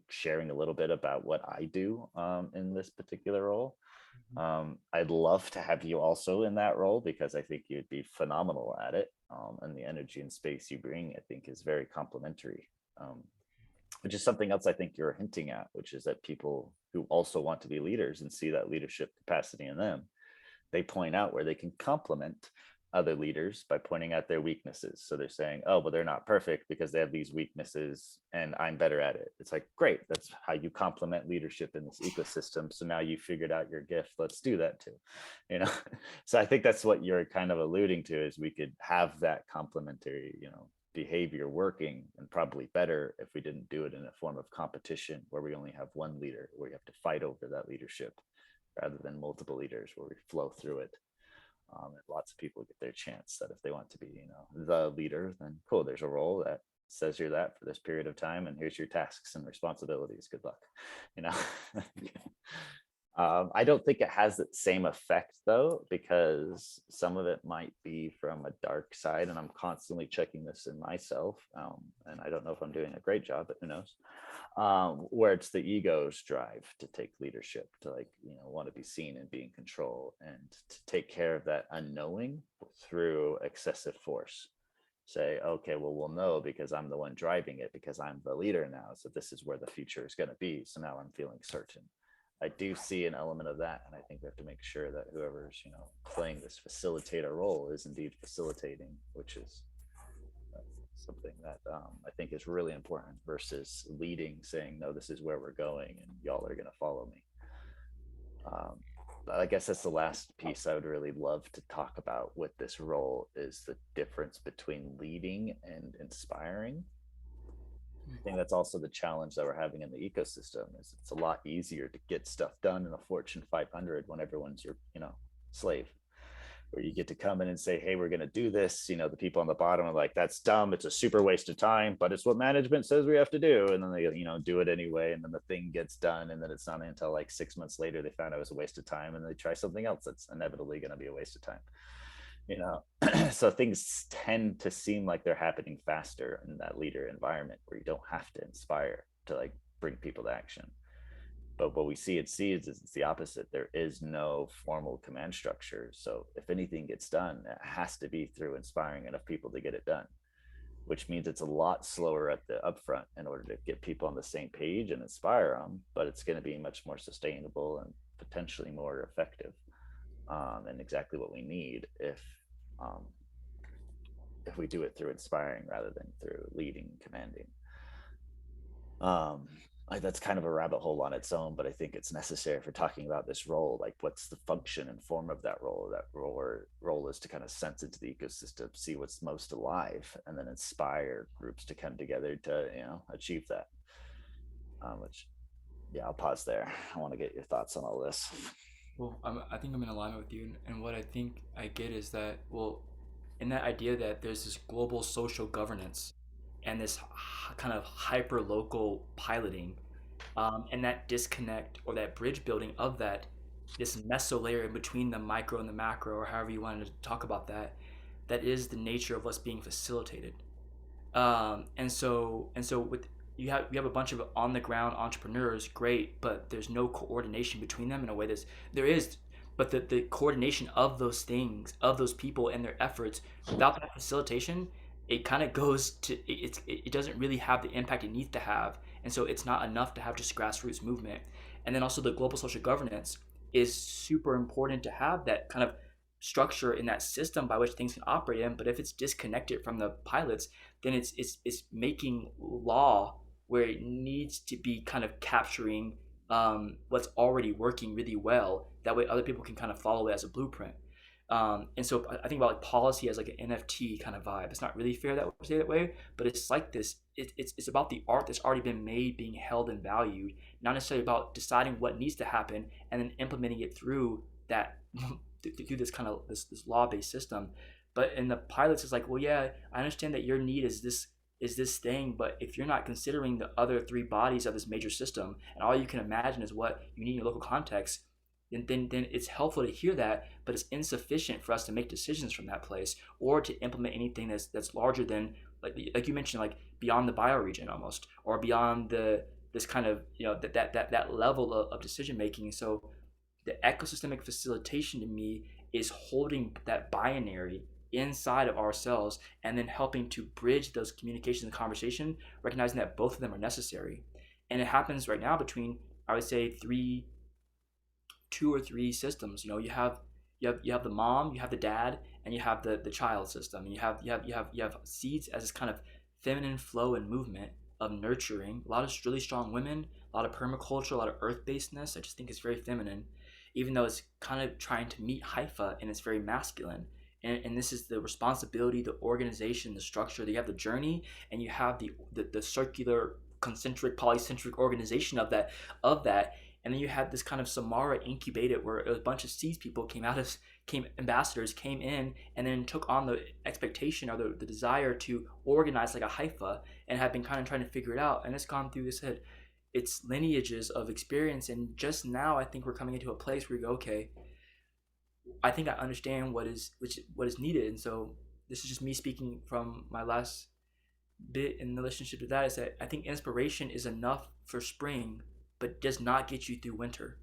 sharing a little bit about what I do in this particular role. I'd love to have you also in that role, because I think you'd be phenomenal at it, and the energy and space you bring, I think, is very complementary, which is something else I think you're hinting at, which is that people who also want to be leaders and see that leadership capacity in them, they point out where they can complement other leaders by pointing out their weaknesses. So they're saying, oh, well, they're not perfect because they have these weaknesses and I'm better at it. It's like, great, that's how you complement leadership in this ecosystem. So now you figured out your gift, let's do that too. So I think that's what you're kind of alluding to, is we could have that complementary behavior working, and probably better if we didn't do it in a form of competition where we only have one leader, where you have to fight over that leadership, rather than multiple leaders where we flow through it. And lots of people get their chance, that if they want to be, the leader, then cool, there's a role that says you're that for this period of time, and here's your tasks and responsibilities. Good luck. I don't think it has the same effect though, because some of it might be from a dark side, and I'm constantly checking this in myself. And I don't know if I'm doing a great job, but who knows? Where it's the ego's drive to take leadership, to like, want to be seen and be in control, and to take care of that unknowing through excessive force. Say, okay, well, we'll know because I'm the one driving it, because I'm the leader now. So this is where the future is going to be. So now I'm feeling certain. I do see an element of that, and I think we have to make sure that whoever's playing this facilitator role is indeed facilitating, which is something that I think is really important versus leading, saying no, this is where we're going, and y'all are going to follow me. Um, I guess that's the last piece I would really love to talk about with this role, is the difference between leading and inspiring. I think that's also the challenge that we're having in the ecosystem. Is it's a lot easier to get stuff done in a Fortune 500 when everyone's your slave, where you get to come in and say, hey, we're going to do this. The people on the bottom are like, that's dumb, it's a super waste of time, but it's what management says we have to do. And then they do it anyway, and then the thing gets done, and then it's not until like 6 months later they found out it was a waste of time, and they try something else that's inevitably going to be a waste of time. So things tend to seem like they're happening faster in that leader environment, where you don't have to inspire to like bring people to action. But what we see at SEEDS is it's the opposite. There is no formal command structure. So if anything gets done, it has to be through inspiring enough people to get it done, which means it's a lot slower at the upfront in order to get people on the same page and inspire them. But it's going to be much more sustainable and potentially more effective, and exactly what we need um, if we do it through inspiring rather than through leading, commanding. That's kind of a rabbit hole on its own, but I think it's necessary for talking about this role. Like, what's the function and form of that role? That role is to kind of sense into the ecosystem, see what's most alive, and then inspire groups to come together to achieve that. Which, yeah, I'll pause there. I want to get your thoughts on all this. Well, I think I'm in alignment with you, and what I think I get is that, well, in that idea that there's this global social governance and this kind of hyper local piloting, and that disconnect or that bridge building of that, this meso layer in between the micro and the macro, or however you wanted to talk about that, that is the nature of what's being facilitated. And so with you have a bunch of on the ground entrepreneurs, great, but there's no coordination between them in a way there is, but the coordination of those things, of those people and their efforts, without that facilitation, it kind of goes to it doesn't really have the impact it needs to have, and so it's not enough to have just grassroots movement. And then also the global social governance is super important to have that kind of structure in that system by which things can operate in. But if it's disconnected from the pilots, then it's making law where it needs to be kind of capturing what's already working really well. That way, other people can kind of follow it as a blueprint. And so I think about like policy as like an NFT kind of vibe. It's not really fair that we say that way, but it's like this. It's about the art that's already been made being held and valued, not necessarily about deciding what needs to happen and then implementing it through that through this kind of this law based system. But in the pilots, it's like, well, yeah, I understand that your need is this thing, but if you're not considering the other three bodies of this major system, and all you can imagine is what you need in your local context, then it's helpful to hear that, but it's insufficient for us to make decisions from that place or to implement anything that's larger than like you mentioned, like beyond the bioregion almost, or beyond this kind of that level of decision making. So the ecosystemic facilitation to me is holding that binary inside of ourselves and then helping to bridge those communications and conversation, recognizing that both of them are necessary. And it happens right now between, I would say, two or three systems. You have the mom, you have the dad, and you have the child system. And you have seeds as this kind of feminine flow and movement of nurturing. A lot of really strong women, a lot of permaculture, a lot of earth-basedness. I just think it's very feminine, even though it's kind of trying to meet Haifa and it's very masculine. And this is the responsibility, the organization, the structure. You have the journey, and you have the circular, concentric, polycentric organization of that. And then you had this kind of Samara incubated, where a bunch of seeds people ambassadors came in and then took on the expectation or the desire to organize like a Haifa, and have been kind of trying to figure it out. And it's gone through this head. it's lineages of experience. And just now, I think we're coming into a place where we go, okay, I think I understand what is needed. And so this is just me speaking from my last bit in relationship to that, is that I think inspiration is enough for spring, but does not get you through winter.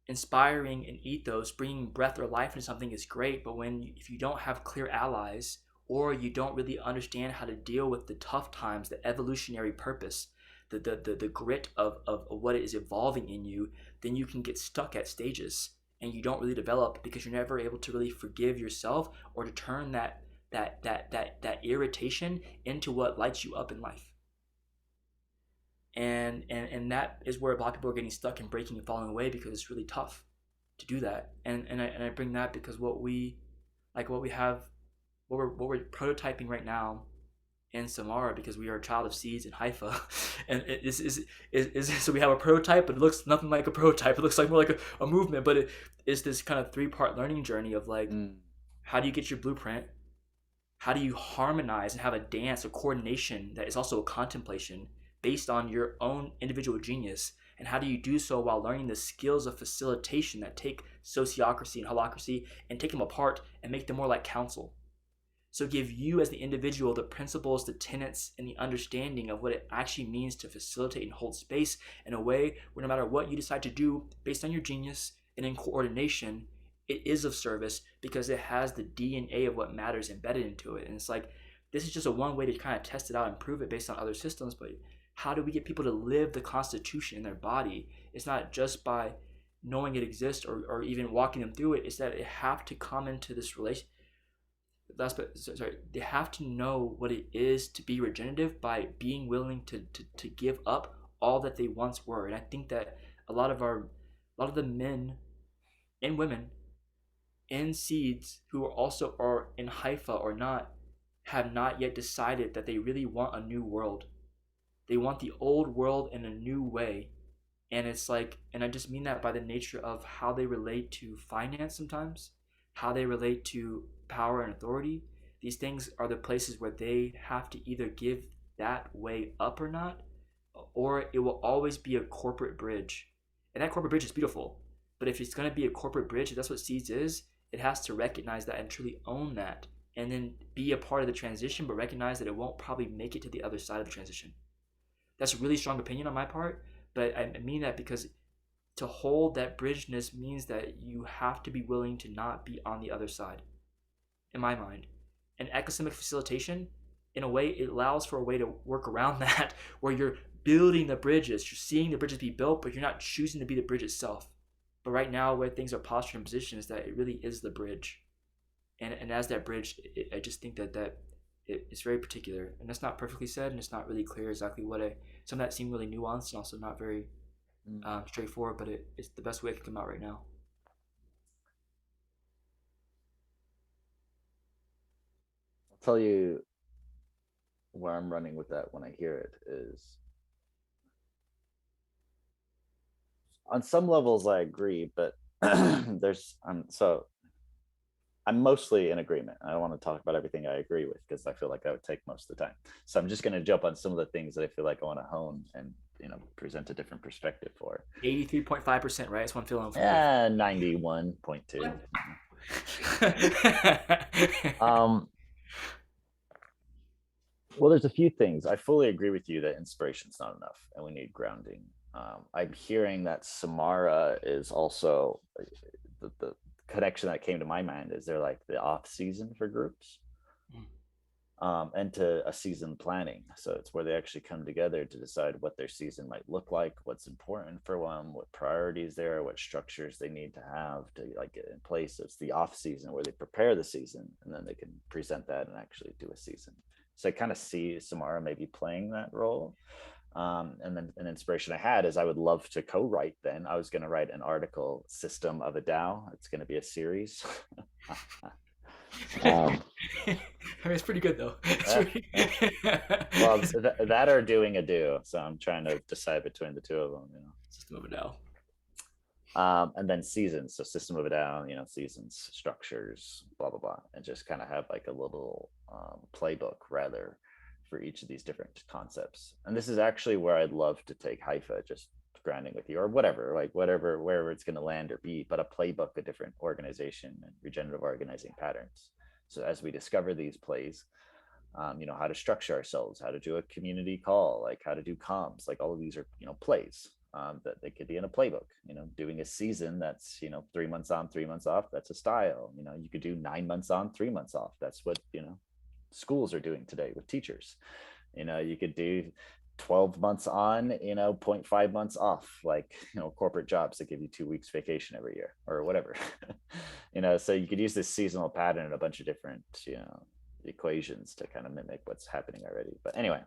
Inspiring an ethos, bringing breath or life into something is great, but if you don't have clear allies, or you don't really understand how to deal with the tough times, the evolutionary purpose, the grit of what is evolving in you, then you can get stuck at stages and you don't really develop because you're never able to really forgive yourself or to turn that irritation into what lights you up in life. And that is where a lot of people are getting stuck and breaking and falling away because it's really tough to do that. And I bring that because what we have, what we're prototyping right now in Samara, because we are a child of seeds in Haifa, and it is so we have a prototype, but it looks nothing like a prototype. It looks like more like a movement, but it is this kind of 3-part learning journey of like, how do you get your blueprint? How do you harmonize and have a dance, a coordination that is also a contemplation based on your own individual genius? And how do you do so while learning the skills of facilitation that take sociocracy and holacracy and take them apart and make them more like counsel? So give you as the individual the principles, the tenets, and the understanding of what it actually means to facilitate and hold space in a way where no matter what you decide to do based on your genius and in coordination, it is of service because it has the DNA of what matters embedded into it. And it's like, this is just a one way to kind of test it out and prove it based on other systems, but how do we get people to live the Constitution in their body? It's not just by knowing it exists or even walking them through it. It's that they have to come into this relation. They have to know what it is to be regenerative by being willing to give up all that they once were. And I think that a lot of the men and women in seeds who are also are in Haifa or not have not yet decided that they really want a new world. They want the old world in a new way. And it's like, and I just mean that by the nature of how they relate to finance sometimes, how they relate to power and authority. These things are the places where they have to either give that way up or not, or it will always be a corporate bridge. And that corporate bridge is beautiful. But if it's going to be a corporate bridge, if that's what Seeds is, it has to recognize that and truly own that. And then be a part of the transition, but recognize that it won't probably make it to the other side of the transition. That's a really strong opinion on my part, but I mean that because to hold that bridgeness means that you have to be willing to not be on the other side, in my mind. And ecosystemic facilitation, in a way, it allows for a way to work around that, where you're building the bridges, you're seeing the bridges be built, but you're not choosing to be the bridge itself. But right now, where things are postured in position is that it really is the bridge. And as that bridge, I just think that it's very particular, and that's not perfectly said, and it's not really clear exactly some of that seem really nuanced and also not very straightforward, but it's the best way it can come out right now. I'll tell you where I'm running with that when I hear it is, on some levels I agree, but I'm mostly in agreement. I don't want to talk about everything I agree with because I feel like that would take most of the time. So I'm just going to jump on some of the things that I feel like I want to hone and present a different perspective for. 83.5%, right? That's what I'm feeling. Yeah, 91.2. Well, there's a few things. I fully agree with you that inspiration's not enough and we need grounding. I'm hearing that Samara is also the connection that came to my mind is they're like the off season for groups, and to a season planning. So it's where they actually come together to decide what their season might look like, what's important for them, what priorities there are, what structures they need to have to like get in place. So it's the off season where they prepare the season and then they can present that and actually do a season. So I kind of see Samara maybe playing that role. And then an inspiration I had is I would love to co-write then. I was going to write an article, System of a DAO. It's going to be a series. It's pretty good though. Well, that or doing a do. So I'm trying to decide between the two of them. System of a DAO. And then seasons. So System of a DAO, seasons, structures, blah, blah, blah. And just kind of have like a little playbook rather for each of these different concepts. And this is actually where I'd love to take Haifa, just grounding with you, or whatever, like whatever, wherever it's going to land or be, but a playbook of different organization and regenerative organizing patterns. So as we discover these plays, how to structure ourselves, how to do a community call, like how to do comms, like all of these are, plays that they could be in a playbook, doing a season that's, 3 months on, 3 months off. That's a style. You could do 9 months on, 3 months off. That's what, schools are doing today with teachers. You could do 12 months on, 0.5 months off, like, corporate jobs that give you 2 weeks vacation every year or whatever. So you could use this seasonal pattern in a bunch of different, equations to kind of mimic what's happening already. But anyway,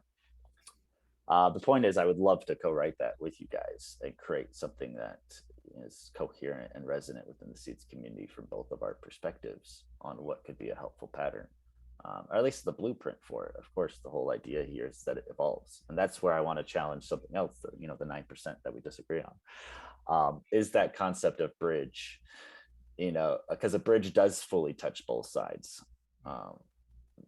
the point is I would love to co-write that with you guys and create something that is coherent and resonant within the SEEDS community from both of our perspectives on what could be a helpful pattern, or at least the blueprint for it. Of course, the whole idea here is that it evolves, and that's where I want to challenge something else, the 9% that we disagree on, is that concept of bridge, because a bridge does fully touch both sides.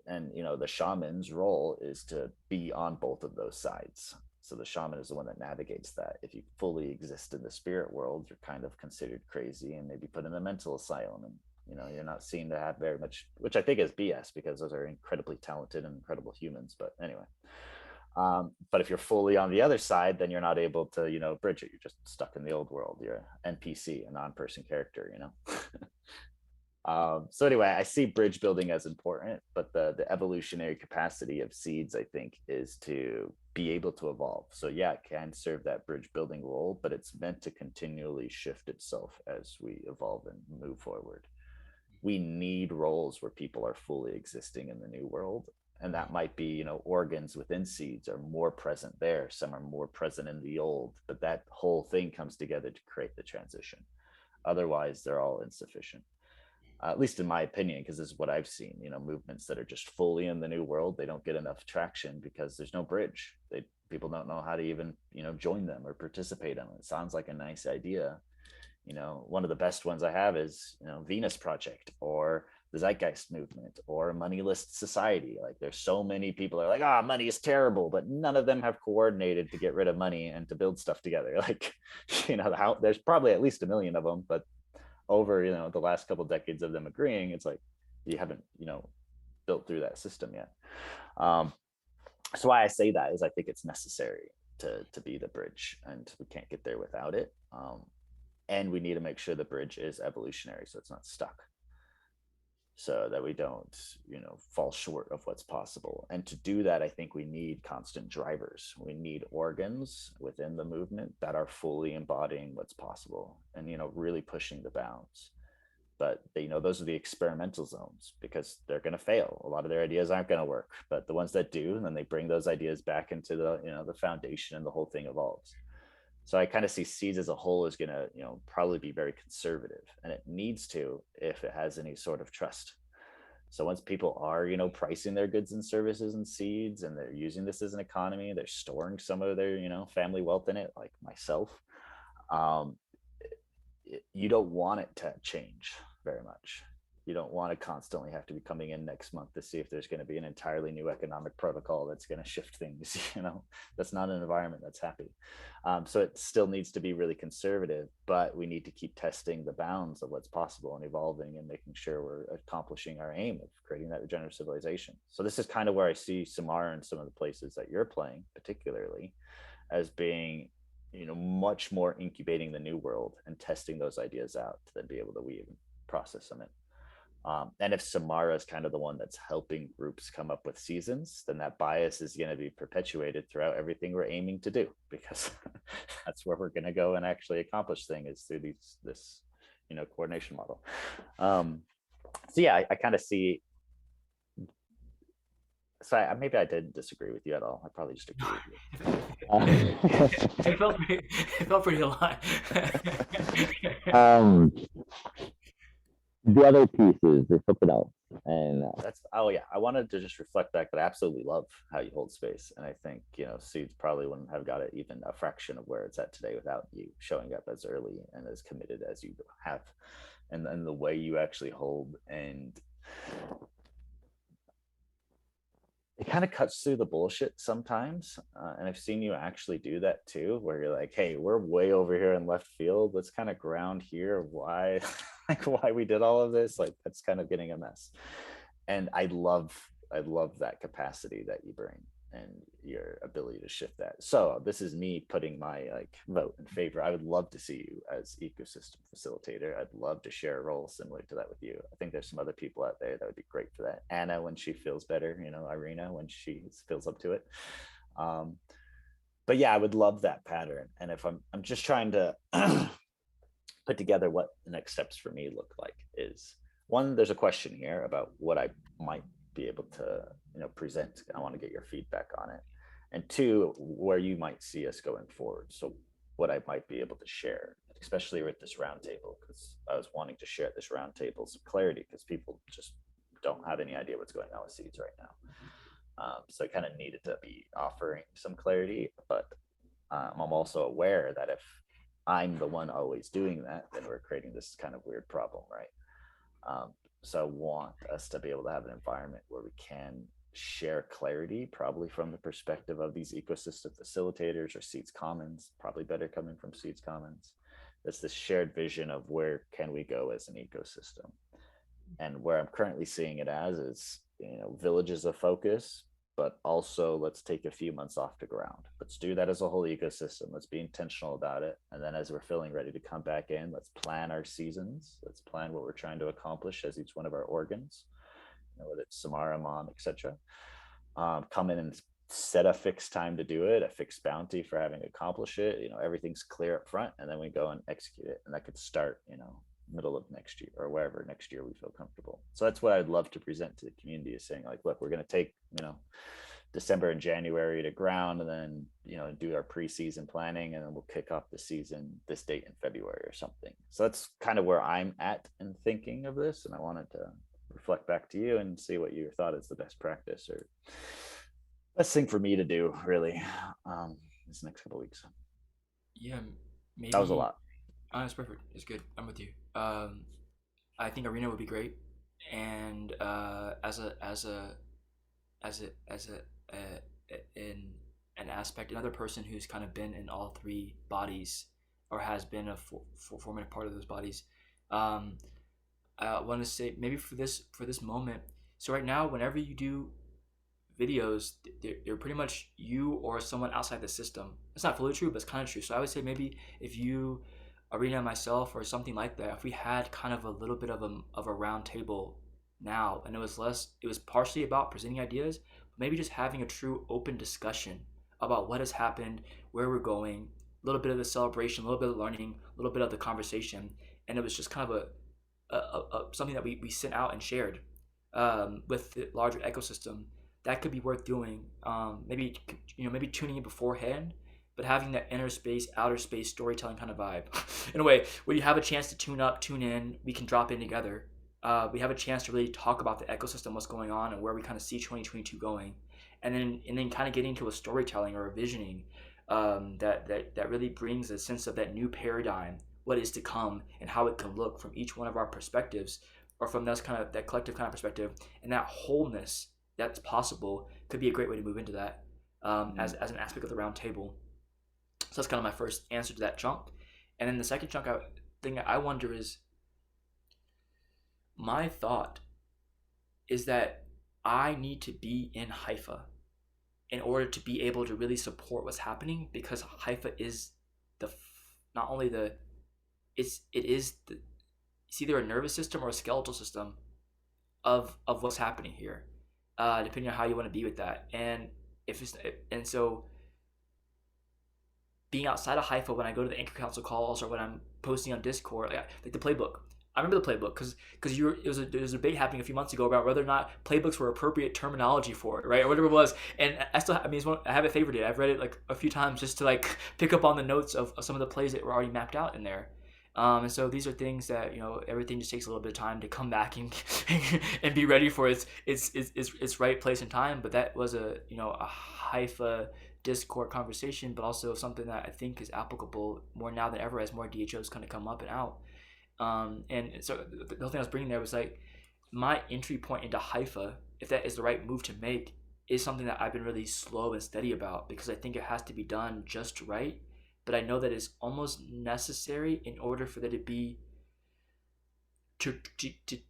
And the shaman's role is to be on both of those sides. So the shaman is the one that navigates that. If you fully exist in the spirit world, you're kind of considered crazy and maybe put in a mental asylum, and you're not seen to have very much, which I think is BS, because those are incredibly talented and incredible humans. But anyway, but if you're fully on the other side, then you're not able to bridge it. You're just stuck in the old world. You're an NPC, a non-person character. So anyway, I see bridge building as important, but the evolutionary capacity of SEEDS, I think, is to be able to evolve. So yeah, it can serve that bridge building role, but it's meant to continually shift itself as we evolve and move forward. We need roles where people are fully existing in the new world. And that might be, organs within SEEDS are more present there. Some are more present in the old, but that whole thing comes together to create the transition. Otherwise, they're all insufficient. At least in my opinion, because this is what I've seen. Movements that are just fully in the new world, they don't get enough traction because there's no bridge. People don't know how to even join them or participate in them. It sounds like a nice idea. One of the best ones I have is Venus Project or the Zeitgeist movement or Moneyless Society. Like, there's so many people that are like, money is terrible, but none of them have coordinated to get rid of money and to build stuff together. Like, there's probably at least 1 million of them, but over the last couple of decades of them agreeing, it's like you haven't built through that system yet. So why I say that is I think it's necessary to be the bridge, and we can't get there without it. And we need to make sure the bridge is evolutionary, so it's not stuck, so that we don't fall short of what's possible. And to do that, I think we need constant drivers. We need organs within the movement that are fully embodying what's possible and really pushing the bounds. But those are the experimental zones, because they're going to fail. A lot of their ideas aren't going to work, but the ones that do, and then they bring those ideas back into the the foundation, and the whole thing evolves. So I kind of see SEEDS as a whole is going to probably be very conservative, and it needs to, if it has any sort of trust. So once people are pricing their goods and services in SEEDS, and they're using this as an economy, they're storing some of their family wealth in it, like myself, um, you don't want it to change very much. You don't want to constantly have to be coming in next month to see if there's going to be an entirely new economic protocol that's going to shift things. That's not an environment that's happy. So it still needs to be really conservative, but we need to keep testing the bounds of what's possible and evolving and making sure we're accomplishing our aim of creating that regenerative civilization. So this is kind of where I see Samara and some of the places that you're playing particularly as being much more incubating the new world and testing those ideas out to then be able to weave and process them in. And if Samara is kind of the one that's helping groups come up with seasons, then that bias is going to be perpetuated throughout everything we're aiming to do, because that's where we're going to go and actually accomplish things, is through this coordination model. So yeah, I kind of see. So maybe I didn't disagree with you at all. I probably just agree with you. It felt pretty alive. The other pieces, there's something else, and I wanted to just reflect back that I absolutely love how you hold space, and I think SEEDS probably wouldn't have got it even a fraction of where it's at today without you showing up as early and as committed as you have, and the way you actually hold. And it kind of cuts through the bullshit sometimes. And I've seen you actually do that too, where you're like, hey, we're way over here in left field. Let's kind of ground here why, like why we did all of this. Like that's kind of getting a mess. And I love that capacity that you bring and your ability to shift that. So this is me putting my like vote in favor. I would love to see you as ecosystem facilitator. I'd love to share a role similar to that with you. I think there's some other people out there that would be great for that. Anna, when she feels better, you know, Irina, when she feels up to it. But yeah, I would love that pattern. And if I'm just trying to put together what the next steps for me look like is, one, there's a question here about what I might be able to, you know, present. I want to get your feedback on it. And two, where you might see us going forward. So what I might be able to share, especially with this roundtable, because I was wanting to share this roundtable some clarity because people just don't have any idea what's going on with SEEDS right now. So I kind of needed to be offering some clarity, but I'm also aware that if I'm the one always doing that, then we're creating this kind of weird problem, right? So I want us to be able to have an environment where we can share clarity, probably from the perspective of these ecosystem facilitators or SEEDS Commons, probably better coming from SEEDS Commons. That's this shared vision of where can we go as an ecosystem. And where I'm currently seeing it as is, you know, villages of focus, but also let's take a few months off the ground. Let's do that as a whole ecosystem. Let's be intentional about it. And then as we're feeling ready to come back in, let's plan our seasons. Let's plan what we're trying to accomplish as each one of our organs, you know, whether it's Samara, Mom, etc. Come in and set a fixed time to do it, a fixed bounty for having accomplished it. You know, everything's clear up front, and then we go and execute it. And that could start, you know, middle of next year or wherever next year we feel comfortable. So that's what I'd love to present to the community, is saying like, look, we're going to take, you know, December and January to ground, and then, you know, do our preseason planning, and then we'll kick off the season this date in February or something. So that's kind of where I'm at in thinking of this, and I wanted to reflect back to you and see what you thought is the best practice or best thing for me to do, really, this next couple of weeks. Yeah, maybe That was a lot. That's perfect. It's good. I'm with you. I think Arena would be great, and as an aspect, another person who's kind of been in all three bodies or has been a formative part of those bodies. I want to say maybe for this moment. So right now, whenever you do videos, they're pretty much you or someone outside the system. It's not fully true, but it's kind of true. So I would say maybe if you, Arena, and myself, or something like that, if we had kind of a little bit of a round table now, and it was partially about presenting ideas, but maybe just having a true open discussion about what has happened, where we're going, a little bit of the celebration, a little bit of learning, a little bit of the conversation, and it was just kind of something that we sent out and shared with the larger ecosystem. That could be worth doing. Maybe tuning in beforehand, but having that inner space, outer space storytelling kind of vibe. In a way, where you have a chance to tune in, we can drop in together. We have a chance to really talk about the ecosystem, what's going on, and where we kind of see 2022 going, and then kind of getting into a storytelling or a visioning that really brings a sense of that new paradigm, what is to come, and how it can look from each one of our perspectives, or from that collective kind of perspective, and that wholeness that's possible could be a great way to move into that as an aspect of the round table. So that's kind of my first answer to that chunk. And then the second chunk thing I wonder is, my thought is that I need to be in Haifa in order to be able to really support what's happening, because Haifa is it's either a nervous system or a skeletal system of what's happening here, depending on how you want to be with that. And so being outside of Haifa, when I go to the Anchor Council calls or when I'm posting on Discord, like the playbook. I remember the playbook because there was a debate happening a few months ago about whether or not playbooks were appropriate terminology for it, right, or whatever it was. And I have it favorited. I've read it like a few times just to like pick up on the notes of some of the plays that were already mapped out in there. And so these are things that, you know, everything just takes a little bit of time to come back and and be ready for its right place and time. But that was a Haifa Discord conversation, but also something that I think is applicable more now than ever as more DHOs kind of come up and out. And so the whole thing I was bringing there was like, my entry point into Haifa, if that is the right move to make, is something that I've been really slow and steady about, because I think it has to be done just right. But I know that it's almost necessary in order for there to be to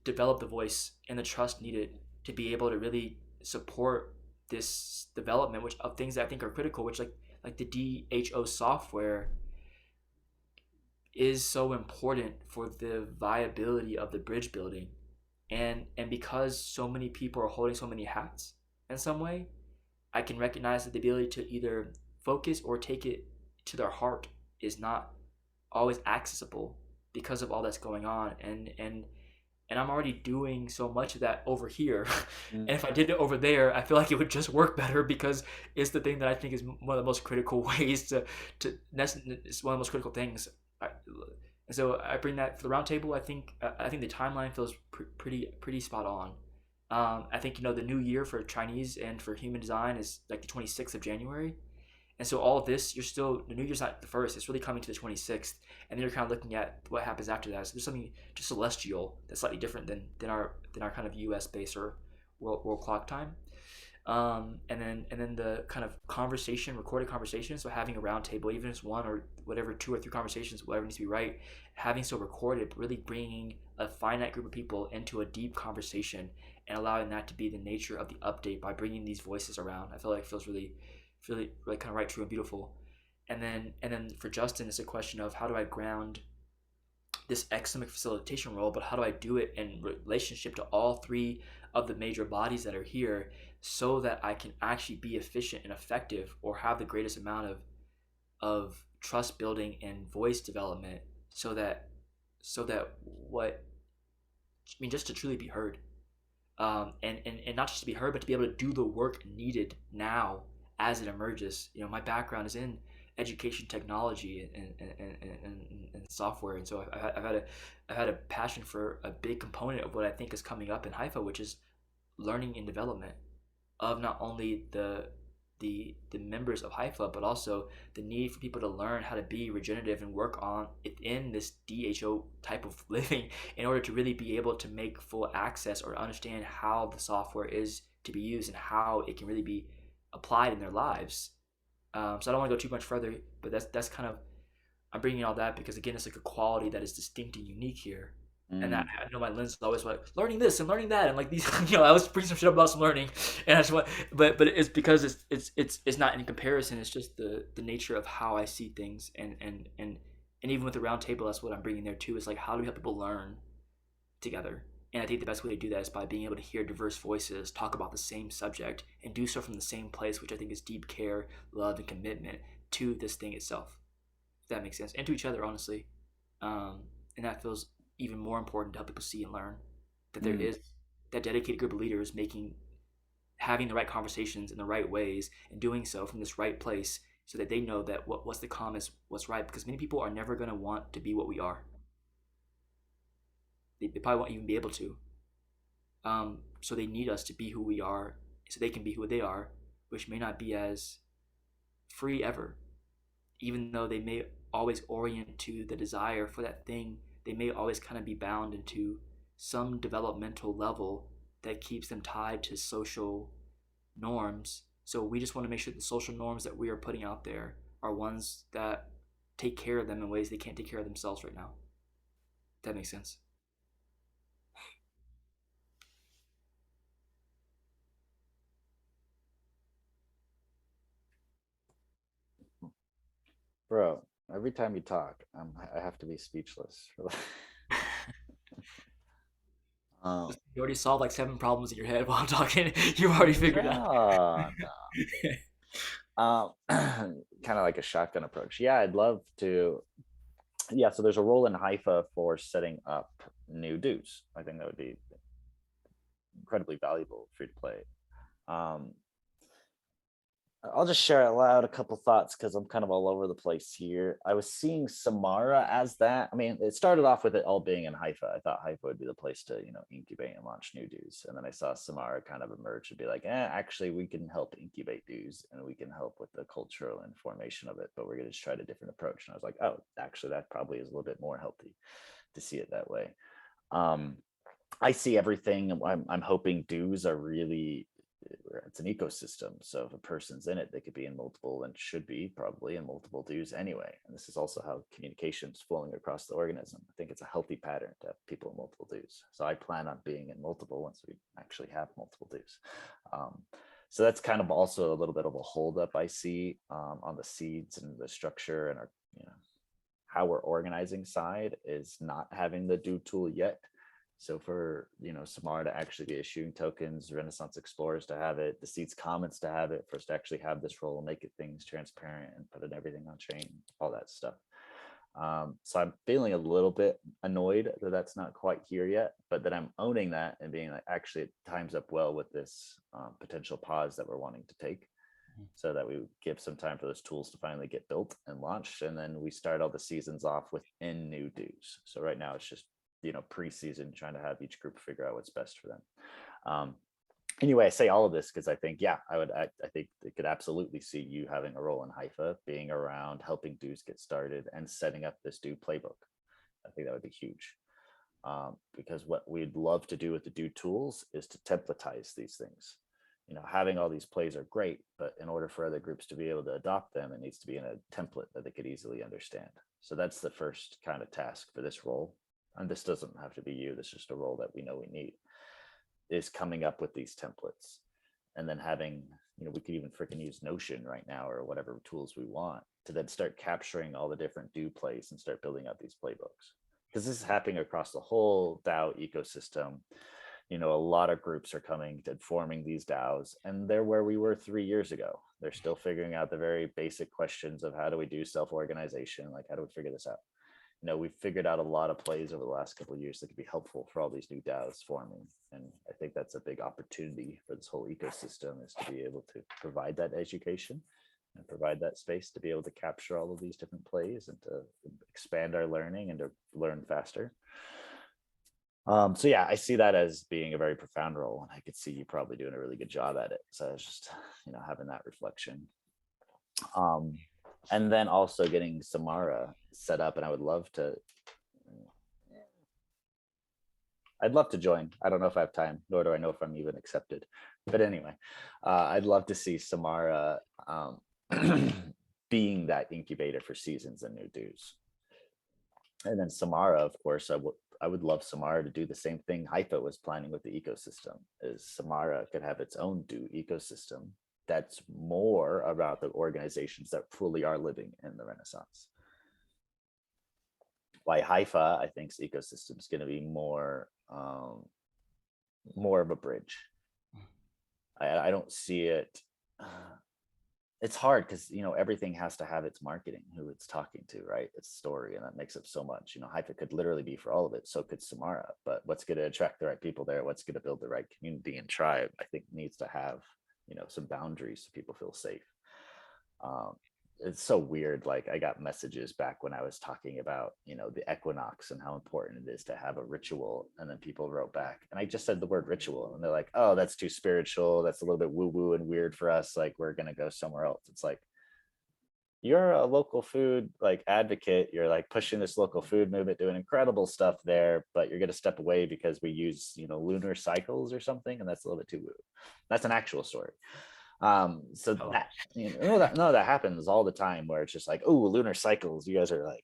develop the voice and the trust needed to be able to really support this development, which of things that I think are critical, which like the DHO software is so important for the viability of the bridge building. And because so many people are holding so many hats in some way, I can recognize that the ability to either focus or take it to their heart is not always accessible because of all that's going on. And I'm already doing so much of that over here. Mm. And if I did it over there, I feel like it would just work better, because it's the thing that I think is one of the most critical ways to it's one of the most critical things. And so I bring that for the roundtable. I think the timeline feels pretty spot on. I think the new year for Chinese and for human design is like the 26th of January. And so all of this, you're still, the New Year's not the first, it's really coming to the 26th. And then you're kind of looking at what happens after that. So there's something just celestial that's slightly different than our kind of US based or world clock time. And then the kind of conversation, recorded conversation. So having a round table, even if it's one or whatever, two or three conversations, whatever needs to be right, having so recorded, really bringing a finite group of people into a deep conversation and allowing that to be the nature of the update by bringing these voices around. I feel like it feels really kind of right, true, and beautiful. And then for Justin, it's a question of how do I ground this ecosystemic facilitation role, but how do I do it in relationship to all three of the major bodies that are here, so that I can actually be efficient and effective, or have the greatest amount of trust building and voice development, so that what I mean, just to truly be heard, and not just to be heard, but to be able to do the work needed now as it emerges. My background is in education technology and software, and so I've had a passion for a big component of what I think is coming up in Haifa, which is learning and development of not only the members of Haifa, but also the need for people to learn how to be regenerative and work on within this DHO type of living, in order to really be able to make full access or understand how the software is to be used and how it can really be applied in their lives. So I don't want to go too much further, but that's kind of, I'm bringing all that because, again, it's like a quality that is distinct and unique here. And I know my lens is always like learning this and learning that, and like these, I always bring some shit up about some learning, and I just want, but it's because it's not in comparison. It's just the nature of how I see things, and even with the round table, that's what I'm bringing there too. Is like, how do we help people learn together? And I think the best way to do that is by being able to hear diverse voices talk about the same subject and do so from the same place, which I think is deep care, love, and commitment to this thing itself. If that makes sense, and to each other, honestly. And that feels even more important to help people see and learn that there is that dedicated group of leaders having the right conversations in the right ways, and doing so from this right place, so that they know that what's the calm is what's right, because many people are never going to want to be what we are. They probably won't even be able to. So they need us to be who we are, so they can be who they are, which may not be as free ever, even though they may always orient to the desire for that thing. They may always kind of be bound into some developmental level that keeps them tied to social norms. So we just want to make sure the social norms that we are putting out there are ones that take care of them in ways they can't take care of themselves right now. If that makes sense. Bro, every time you talk, I have to be speechless. um, You already solved like 7 problems in your head while I'm talking. You've already figured out. no, kind of like a shotgun approach. Yeah, I'd love to. Yeah, so there's a role in Haifa for setting up new dues. I think that would be incredibly valuable for you to play. I'll just share out loud a couple thoughts because I'm kind of all over the place here. I was seeing Samara as that. I mean, it started off with it all being in Haifa. I thought Haifa would be the place to, incubate and launch new dues. And then I saw Samara kind of emerge and be like, actually, we can help incubate dues and we can help with the cultural and formation of it, but we're going to just try a different approach. And I was like, oh, actually, that probably is a little bit more healthy to see it that way. I see everything. I'm hoping dues are really it's an ecosystem. So if a person's in it, they could be in multiple, and should be probably in multiple dues anyway. And this is also how communication's flowing across the organism. I think it's a healthy pattern to have people in multiple dues. So I plan on being in multiple once we actually have multiple dues. So that's kind of also a little bit of a holdup I see on the seeds and the structure and our, how we're organizing side, is not having the do tool yet. So for, Samara to actually be issuing tokens, Renaissance Explorers to have it, the SEEDS Commons to have it, for us to actually have this role, make it things transparent and put it everything on chain, all that stuff. So I'm feeling a little bit annoyed that that's not quite here yet, but that I'm owning that and being like, actually, it times up well with this potential pause that we're wanting to take, so that we give some time for those tools to finally get built and launched, and then we start all the seasons off within new dues. So right now it's just pre-season, trying to have each group figure out what's best for them. Anyway, I say all of this because I think, I think they could absolutely see you having a role in Haifa, being around, helping dues get started and setting up this due playbook. I think that would be huge. Because what we'd love to do with the due tools is to templatize these things. Having all these plays are great, but in order for other groups to be able to adopt them, it needs to be in a template that they could easily understand. So that's the first kind of task for this role. And this doesn't have to be you, this is just a role that we know we need, is coming up with these templates. And then having, we could even freaking use Notion right now, or whatever tools we want, to then start capturing all the different due plays and start building out these playbooks. Because this is happening across the whole DAO ecosystem. A lot of groups are coming to forming these DAOs, and they're where we were 3 years ago. They're still figuring out the very basic questions of how do we do self-organization, like how do we figure this out. We've figured out a lot of plays over the last couple of years that could be helpful for all these new DAOs forming. And I think that's a big opportunity for this whole ecosystem, is to be able to provide that education and provide that space to be able to capture all of these different plays and to expand our learning and to learn faster. So yeah, I see that as being a very profound role, and I could see you probably doing a really good job at it. So it's just, having that reflection. And then also getting Samara set up, and I'd love to join. I don't know if I have time, nor do I know if I'm even accepted. But anyway, I'd love to see Samara being that incubator for seasons and new dues. And then Samara, of course, I would love Samara to do the same thing Haifa was planning with the ecosystem, is Samara could have its own due ecosystem that's more about the organizations that fully are living in the Renaissance. Why Haifa, I think, ecosystem is going to be more of a bridge. I don't see it. It's hard because everything has to have its marketing, who it's talking to, right? Its story, and that makes up so much. Haifa could literally be for all of it. So could Samara. But what's going to attract the right people there? What's going to build the right community and tribe? I think needs to have some boundaries so people feel safe. It's so weird. Like, I got messages back when I was talking about the equinox and how important it is to have a ritual, and then people wrote back, and I just said the word ritual, and they're like, oh, that's too spiritual, that's a little bit woo-woo and weird for us, like we're gonna go somewhere else. It's like, you're a local food advocate, you're pushing this local food movement, doing incredible stuff there, but you're going to step away because we use lunar cycles or something, and that's a little bit too woo. That's an actual story. That happens all the time, where it's just like, oh, lunar cycles, you guys are a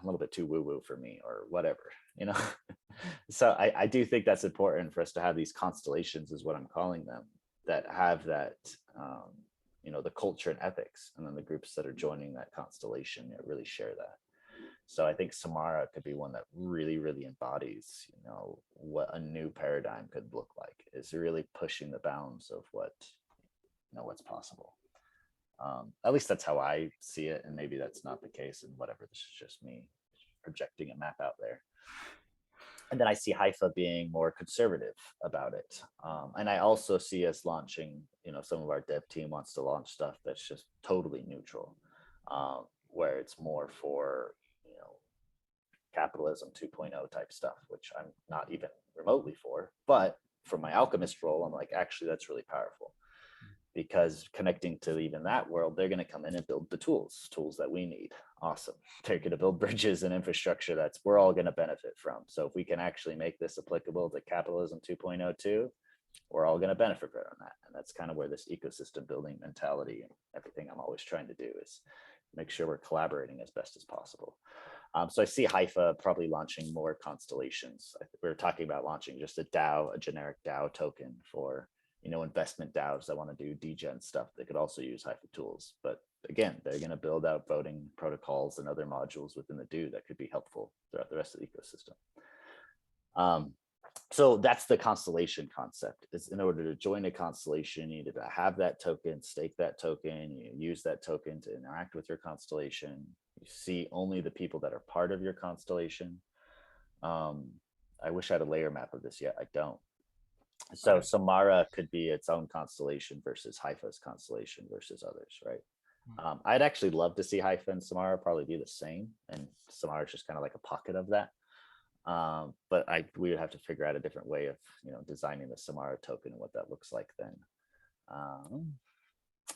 little bit too woo woo for me, or whatever. So I do think that's important for us to have these constellations, is what I'm calling them, that have that the culture and ethics, and then the groups that are joining that constellation really share that. So I think Samara could be one that really, really embodies, what a new paradigm could look like, is really pushing the bounds of what's possible. At least that's how I see it, and maybe that's not the case, and whatever, this is just me projecting a map out there. And then I see Haifa being more conservative about it. And I also see us launching, some of our dev team wants to launch stuff that's just totally neutral, where it's more for, capitalism 2.0 type stuff, which I'm not even remotely for. But for my alchemist role, I'm like, actually, that's really powerful. Because connecting to even that world, they're going to come in and build the tools that we need. Awesome. They're going to build bridges and infrastructure we're all going to benefit from. So if we can actually make this applicable to capitalism 2.0 too, we're all going to benefit from that. And that's kind of where this ecosystem building mentality and everything I'm always trying to do is make sure we're collaborating as best as possible. So I see Haifa probably launching more constellations. We were talking about launching just a DAO, a generic DAO token for, investment DAOs that want to do degen stuff. They could also use Haifa tools. But again, they're going to build out voting protocols and other modules within the DAO that could be helpful throughout the rest of the ecosystem. So that's the constellation concept. Is in order to join a constellation, you need to have that token, stake that token, you use that token to interact with your constellation. You see only the people that are part of your constellation. I wish I had a layer map of this yet. I don't. So Okay. Samara could be its own constellation versus Haifa's constellation versus others, right? I'd actually love to see Haifa and Samara probably be the same, and Samara is just kind of like a pocket of that. But we would have to figure out a different way of designing the Samara token and what that looks like then.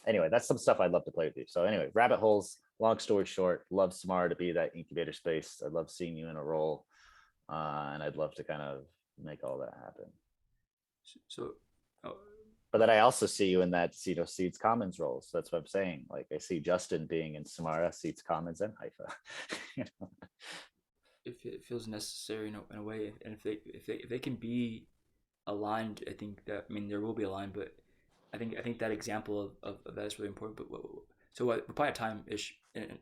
Anyway, that's some stuff I'd love to play with you. So anyway, rabbit holes, long story short, love Samara to be that incubator space. I love seeing you in a role, and I'd love to kind of make all that happen. So but then I also see you in that SEEDS Commons role. So that's what I'm saying. Like I see Justin being in Samara, SEEDS Commons, and Haifa. if it feels necessary in a way, and if they can be aligned, I think that, I mean, there will be aligned, but I think that example of that is really important. But so we're probably at time ish, and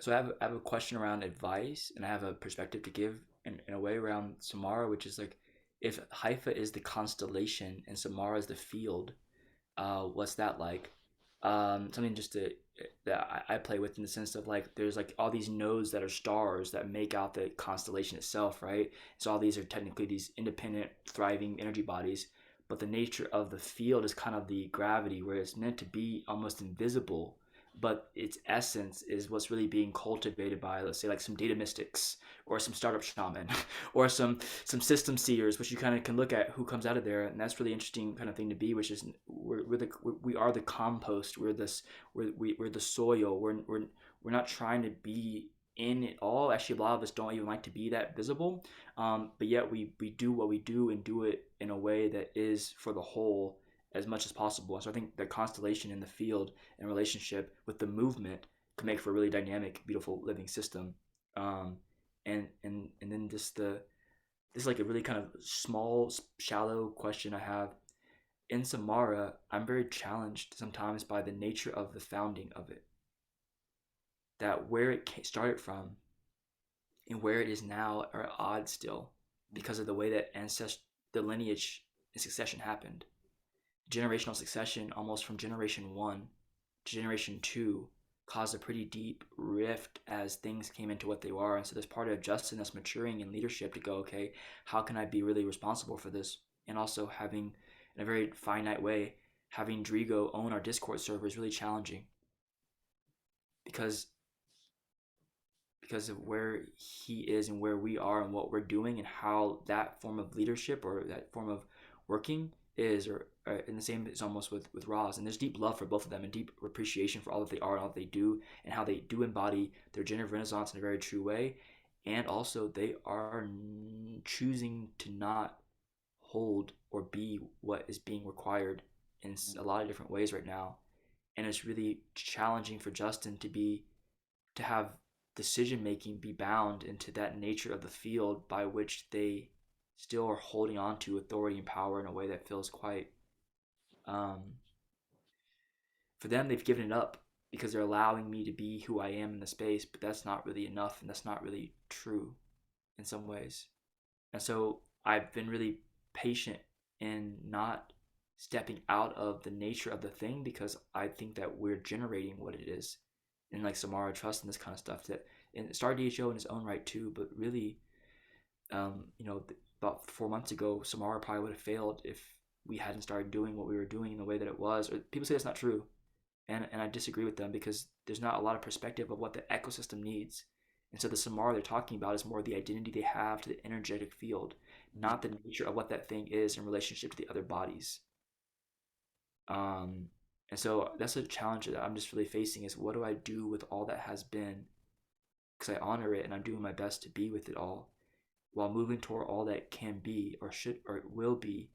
so I have a question around advice, and I have a perspective to give in a way around Samara, which is like, if Haifa is the constellation and Samara is the field, what's that like? Something just that I play with, in the sense of like, there's like all these nodes that are stars that make out the constellation itself, right? So all these are technically these independent, thriving energy bodies, but the nature of the field is kind of the gravity, where it's meant to be almost invisible, but its essence is what's really being cultivated by, let's say, like some data mystics or some startup shaman or some system seers, which you kind of can look at who comes out of there, and that's really interesting kind of thing to be, which is we are the compost, we're the soil, we're not trying to be in it all. Actually, a lot of us don't even like to be that visible, but yet we do what we do and do it in a way that is for the whole as much as possible. So I think the constellation in the field and relationship with the movement can make for a really dynamic, beautiful living system. And then this is like a really kind of small, shallow question I have. In Samara, I'm very challenged sometimes by the nature of the founding of it. That where it started from and where it is now are at odds still, because of the way that the lineage and succession happened. Generational succession, almost from generation 1 to generation 2, caused a pretty deep rift as things came into what they are. And so there's part of Justin that's maturing in leadership to go, okay, how can I be really responsible for this? And also having, in a very finite way, having Drigo own our Discord server is really challenging, because of where he is and where we are and what we're doing, and how that form of leadership or that form of working is, or in the same is almost with Roz. And there's deep love for both of them and deep appreciation for all that they are and all that they do, and how they do embody their Regenerative Renaissance in a very true way. And also they are choosing to not hold or be what is being required in a lot of different ways right now. And it's really challenging for Justin to have decision making be bound into that nature of the field, by which they still are holding on to authority and power in a way that feels quite, for them, they've given it up because they're allowing me to be who I am in the space, but that's not really enough, and that's not really true in some ways. And so I've been really patient in not stepping out of the nature of the thing, because I think that we're generating what it is. And like Samara Trust and this kind of stuff, that, and Star DHO in its own right too, but really, about 4 months ago, Samara probably would have failed if we hadn't started doing what we were doing in the way that it was. Or people say that's not true, and I disagree with them, because there's not a lot of perspective of what the ecosystem needs. And so the Samara they're talking about is more the identity they have to the energetic field, not the nature of what that thing is in relationship to the other bodies. And so that's a challenge that I'm just really facing, is what do I do with all that has been? Because I honor it and I'm doing my best to be with it all, while moving toward all that can be or should or will be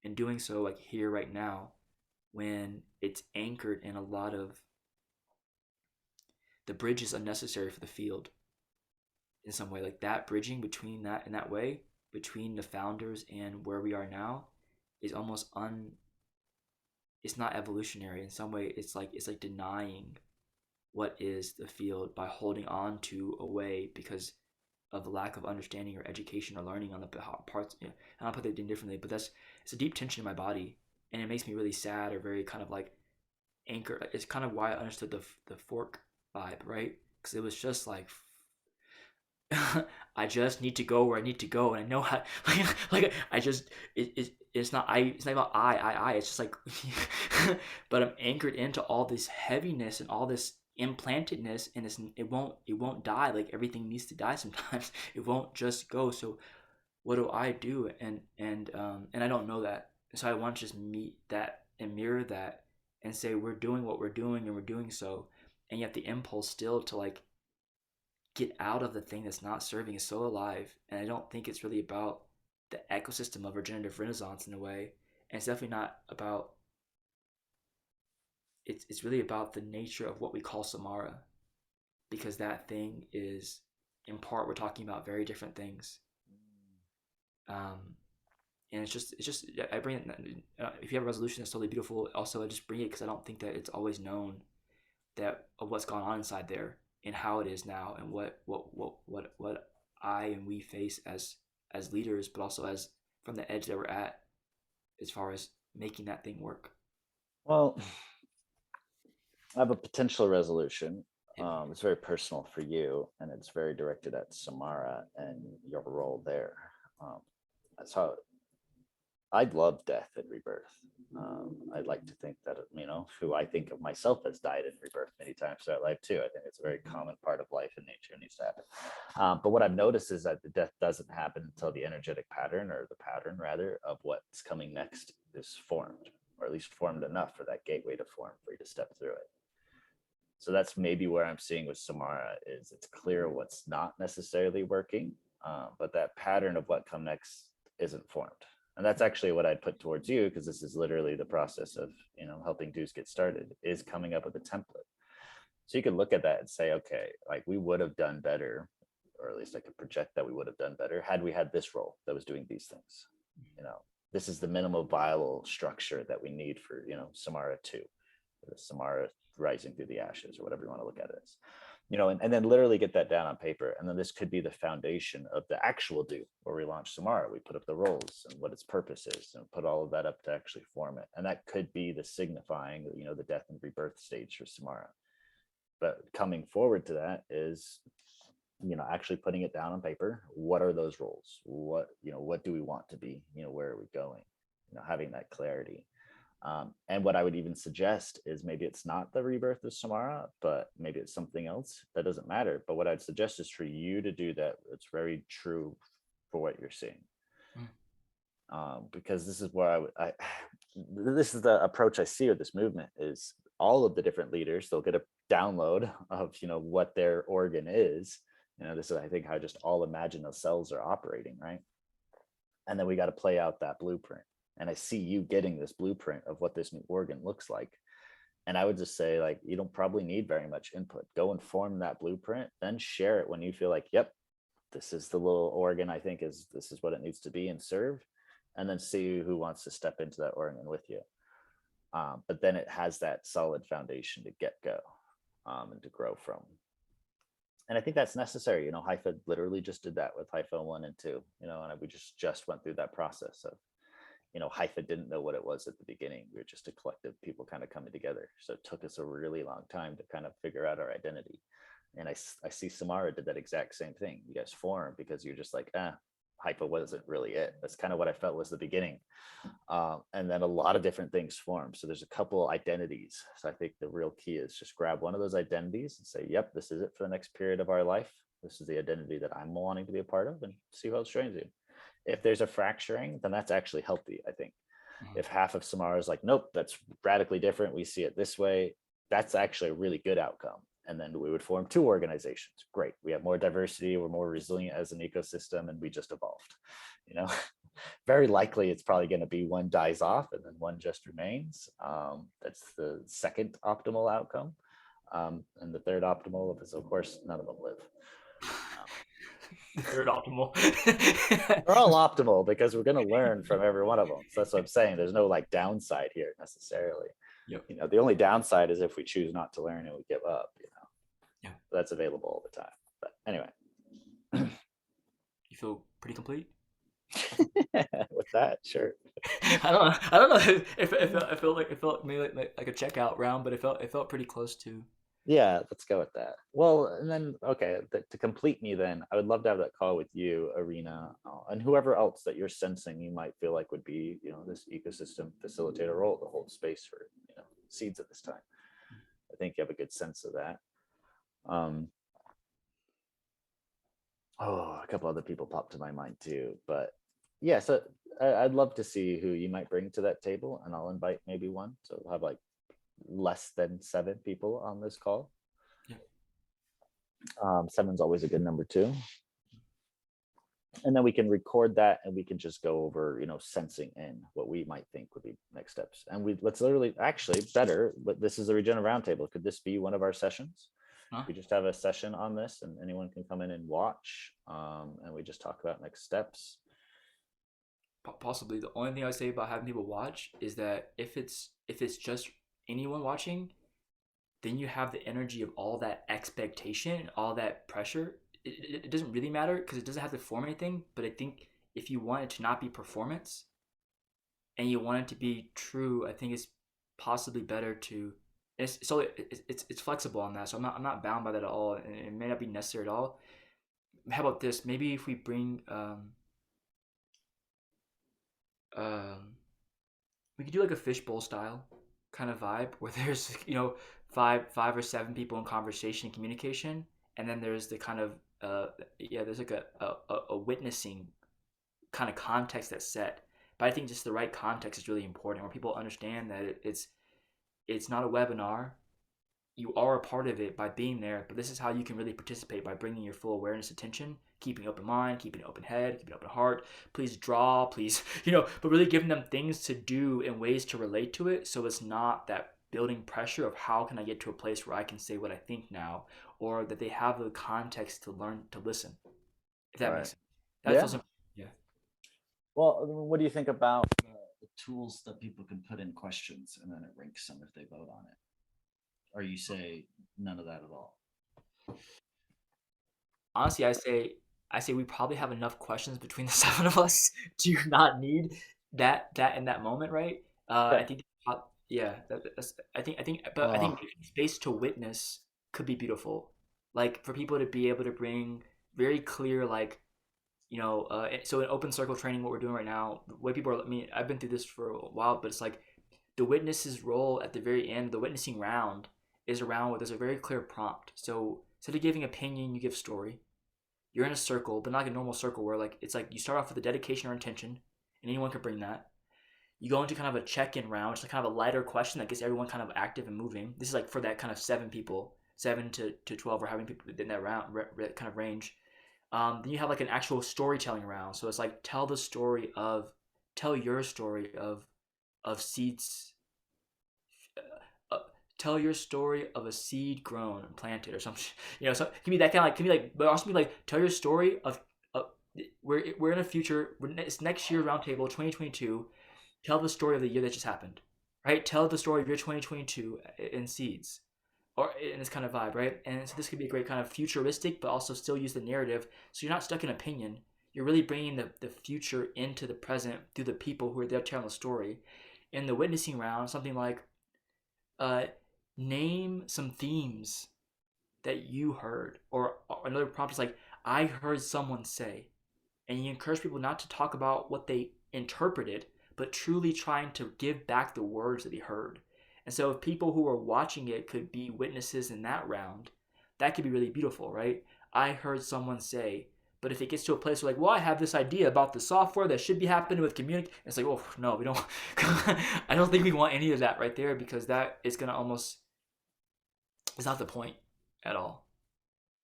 and doing so like here right now, when it's anchored in a lot of the bridge is unnecessary for the field in some way. Like that bridging between that in that way between the founders and where we are now is almost it's not evolutionary in some way. It's like denying what is the field by holding on to a way because of the lack of understanding or education or learning on the parts. You know, and I'll put it in differently, but it's a deep tension in my body, and it makes me really sad or very kind of like anchored. It's kind of why I understood the fork vibe, right? Because it was just like I just need to go where I need to go, and I know how. Like I just it's not I. It's not about I. It's just like, but I'm anchored into all this heaviness and all this implantedness, and it won't die. Like everything needs to die sometimes. It won't just go. So what do I do? And I don't know that. So I want to just meet that and mirror that and say we're doing what we're doing and we're doing so, and yet the impulse still to like get out of the thing that's not serving is so alive. And I don't think it's really about the ecosystem of regenerative renaissance in a way. And it's definitely not about it's really about the nature of what we call Samara. Because that thing is in part we're talking about very different things. And it's just I bring it if you have a resolution that's totally beautiful, also I just bring it because I don't think that it's always known that of what's gone on inside there and how it is now and what I and we face as leaders, but also as from the edge that we're at as far as making that thing work. Well, I have a potential resolution. It's very personal for you, and it's very directed at Samara and your role there. That's how I'd love death and rebirth. I'd like to think that, who I think of myself as died in rebirth many times throughout life too. I think it's a very common part of life and nature and needs to happen. But what I've noticed is that the death doesn't happen until the energetic pattern, or the pattern rather, of what's coming next is formed, or at least formed enough for that gateway to form for you to step through it. So that's maybe where I'm seeing with Samara is it's clear what's not necessarily working, but that pattern of what come next isn't formed. And that's actually what I'd put towards you, because this is literally the process of, helping dudes get started, is coming up with a template. So you could look at that and say, okay, like we would have done better, or at least I could project that we would have done better had we had this role that was doing these things. This is the minimal viable structure that we need for, Samara 2, the Samara rising through the ashes, or whatever you want to look at it as. And then literally get that down on paper. And then this could be the foundation of the actual do, where we launch Samara. We put up the roles and what its purpose is, and put all of that up to actually form it. And that could be the signifying, the death and rebirth stage for Samara. But coming forward to that is, actually putting it down on paper. What are those roles? What do we want to be? Where are we going? Having that clarity. And what I would even suggest is maybe it's not the rebirth of Samara, but maybe it's something else. That doesn't matter. But what I'd suggest is for you to do that. It's very true for what you're seeing. Because this is where this is the approach I see with this movement is all of the different leaders, they'll get a download of, what their organ is. This is, I think, how just all imagine those cells are operating, right? And then we got to play out that blueprint. And I see you getting this blueprint of what this new organ looks like. And I would just say, like, you don't probably need very much input. Go and form that blueprint, then share it when you feel like, yep, this is the little organ I think this is what it needs to be and serve. And then see who wants to step into that organ with you. But then it has that solid foundation to get go and to grow from. And I think that's necessary. Haifa literally just did that with Haifa 1 and 2, and we just went through that process of, Haifa didn't know what it was at the beginning. We were just a collective people kind of coming together. So it took us a really long time to kind of figure out our identity. And I see Samara did that exact same thing. You guys formed because you're just like, Haifa wasn't really it. That's kind of what I felt was the beginning. And then a lot of different things form. So there's a couple identities. So I think the real key is just grab one of those identities and say, yep, this is it for the next period of our life. This is the identity that I'm wanting to be a part of, and see how it strains you. If there's a fracturing, then that's actually healthy, I think. If half of Samara is like, nope, that's radically different, we see it this way, that's actually a really good outcome. And then we would form 2 organizations. Great. We have more diversity. We're more resilient as an ecosystem, and we just evolved, Very likely it's probably going to be one dies off and then one just remains. That's the second optimal outcome. And the third optimal is, of course, none of them live. The third optimal. They're all optimal because we're going to learn from every one of them. So that's what I'm saying. There's no like downside here necessarily. Yep. You know, the only downside is if we choose not to learn and we give up, you know. Yeah. That's available all the time. But anyway. You feel pretty complete? With that, sure. I don't know if it felt maybe like a checkout round, but it felt pretty close to. Yeah, let's go with that. Well, and then okay, to complete me, then I would love to have that call with you, Arena, and whoever else that you're sensing you might feel like would be, you know, this ecosystem facilitator role to hold space for, you know, seeds at this time. I think you have a good sense of that. Oh, a couple other people popped to my mind too, but yeah, so I'd love to see who you might bring to that table, and I'll invite maybe one, so we'll have like less than 7 people on this call. Yeah. 7's always a good number too. And then we can record that and we can just go over, you know, sensing in what we might think would be next steps. And let's literally, actually better, but this is a Regenerative Roundtable. Could this be one of our sessions? Huh? We just have a session on this and anyone can come in and watch, and we just talk about next steps. Possibly. The only thing I say about having people watch is that if it's just anyone watching, then you have the energy of all that expectation, all that pressure. It doesn't really matter because it doesn't have to form anything. But I think if you want it to not be performance and you want it to be true, I think it's possibly better to. It's flexible on that, so I'm not bound by that at all, and it may not be necessary at all. How about this? Maybe if we bring we could do like a fishbowl style kind of vibe where there's, you know, five or 7 people in conversation and communication, and then there's the kind of there's like a witnessing kind of context that's set. But I think just the right context is really important, where people understand that it's not a webinar. You are a part of it by being there, but this is how you can really participate, by bringing your full awareness, attention, keeping an open mind, keeping an open head, keeping an open heart. Please draw, please, you know, but really giving them things to do and ways to relate to it, so it's not that building pressure of how can I get to a place where I can say what I think now, or that they have the context to learn to listen. If that makes sense. That feels yeah. Well, what do you think about the tools that people can put in questions and then it ranks them if they vote on it? Or you say none of that at all? Honestly, I say we probably have enough questions between the 7 of us to not need that in that moment, right? I think yeah, I think space to witness could be beautiful, like for people to be able to bring very clear, like, you know, so in open circle training, what we're doing right now, the way people are, I mean, I've been through this for a while, but it's like the witness's role at the very end, the witnessing round is around where there's a very clear prompt. So instead of giving opinion, you give story. You're in a circle, but not like a normal circle where like it's like you start off with a dedication or intention, and anyone can bring that. You go into kind of a check-in round, which is kind of a lighter question that gets everyone kind of active and moving. This is like for that kind of 7 people, 7 to 12, or having people in that round kind of range. Then you have like an actual storytelling round. So it's like tell your story of seeds. Tell your story of a seed grown and planted or something. You know, so it can be that kind of like, can be like, but also be like tell your story of we're in a future. It's next year roundtable 2022. Tell the story of the year that just happened, right? Tell the story of your 2022 in seeds, or in this kind of vibe, right? And so this could be a great kind of futuristic, but also still use the narrative. So you're not stuck in opinion. You're really bringing the future into the present through the people who are there telling the story. In the witnessing round, something like, name some themes that you heard, or another prompt is like, I heard someone say, and you encourage people not to talk about what they interpreted, but truly trying to give back the words that they heard. And so if people who are watching it could be witnesses in that round, that could be really beautiful, right? I heard someone say, but if it gets to a place where like, well, I have this idea about the software that should be happening with community, it's like, oh no, we don't. I don't think we want any of that right there, because that is gonna almost, it's not the point at all.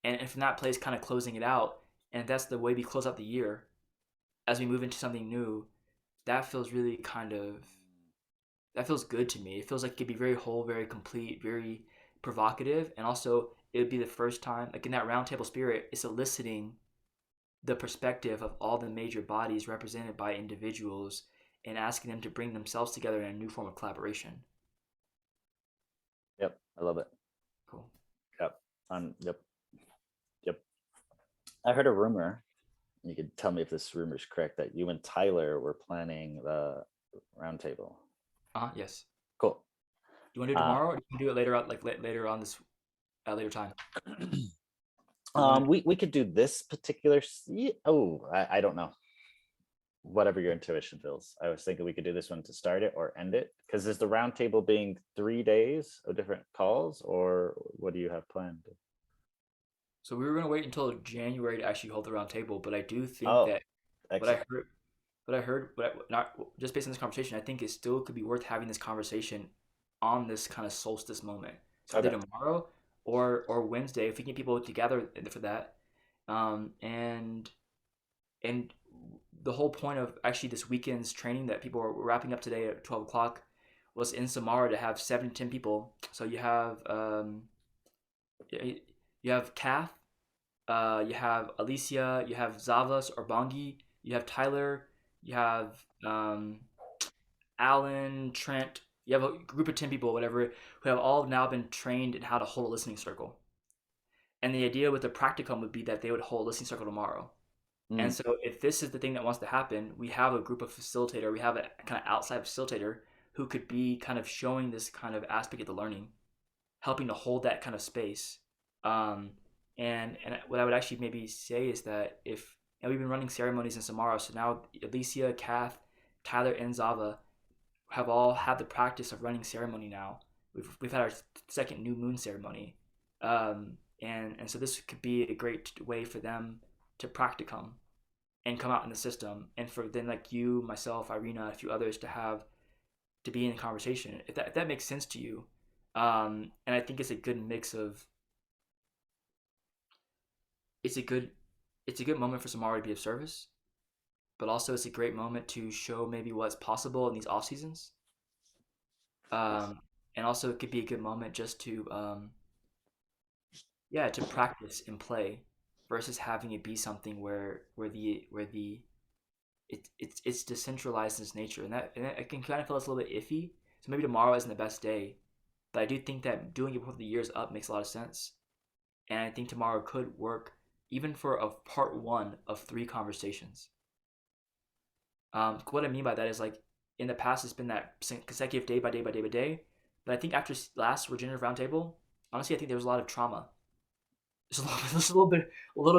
And from that place, kind of closing it out, and that's the way we close out the year. as we move into something new, that feels really that feels good to me. It feels like it could be very whole, very complete, very provocative, and also it would be the first time, like in that roundtable spirit, it's eliciting the perspective of all the major bodies represented by individuals and asking them to bring themselves together in a new form of collaboration. Yep, I love it. Cool. Yep. Yep. Yep. I heard a rumor. You could tell me if this rumor is correct, that you and Tyler were planning the roundtable. Yes. Cool. Do you want to do it tomorrow, or do you want to do it later on, like later on this later time? We could do this particular. I don't know. Whatever your intuition feels. I was thinking we could do this one to start it or end it, because is the roundtable being 3 days of different calls, or what do you have planned? So we were going to wait until January to actually hold the round table, but I do think Oh, that what I excellent. heard, not just based on this conversation, I think it still could be worth having this conversation on this kind of solstice moment. So either Okay. tomorrow or Wednesday, if we get people together for that, and the whole point of actually this weekend's training that people are wrapping up today at 12 o'clock was in Samara to have 7 to 10 people. So you have Kath, you have Alicia, you have Zavas or Bongi, you have Tyler, you have Alan, Trent. You have a group of 10 people, whatever, who have all now been trained in how to hold a listening circle. And the idea with the practicum would be that they would hold a listening circle tomorrow. And Mm, so if this is the thing that wants to happen, we have a group of facilitator, we have a kind of outside facilitator who could be kind of showing this kind of aspect of the learning, helping to hold that kind of space. Um, and what I would actually maybe say is that if and we've been running ceremonies in Samara, so now Alicia, Kath, Tyler, and Zava have all had the practice of running ceremony now. We've had our second new moon ceremony, and so this could be a great way for them to practicum and come out in the system, and for then like you, myself, Irina, a few others to be in the conversation. If that makes sense to you, and I think it's a good mix of it's a good it's a good moment for Samara to be of service, but also it's a great moment to show maybe what's possible in these off seasons. yes. And also it could be a good moment just to yeah, to practice and play versus having it be something where the it's decentralized in its nature, and that it can kind of feel it's a little bit iffy. So maybe tomorrow isn't the best day, but I do think that doing it before the year's up makes a lot of sense, and I think tomorrow could work even for a part one of 3 conversations. What I mean by that is like in the past it's been that consecutive day by day by day by day, but I think after last regenerative roundtable, honestly, I think there was a lot of trauma. There's a little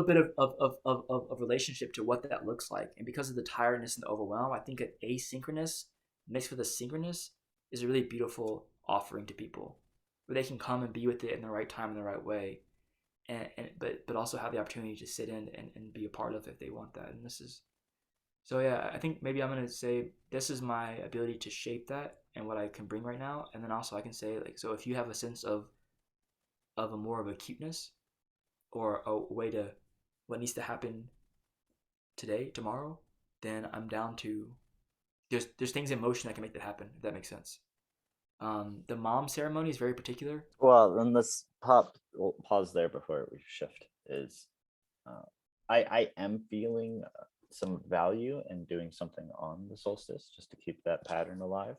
bit of relationship to what that looks like, and because of the tiredness and the overwhelm, I think an asynchronous mixed with a synchronous is a really beautiful offering to people, where they can come and be with it in the right time in the right way, and but also have the opportunity to sit in and be a part of it if they want that. And this is so yeah, I think maybe I'm gonna say this is my ability to shape that and what I can bring right now, and then also I can say like so if you have a sense of a more of a cuteness or a way to what needs to happen today, tomorrow, then I'm down to there's things in motion that can make that happen, if that makes sense. The mom ceremony is very particular. Well, then let's pause there before we shift. Is uh, I am feeling some value in doing something on the solstice just to keep that pattern alive.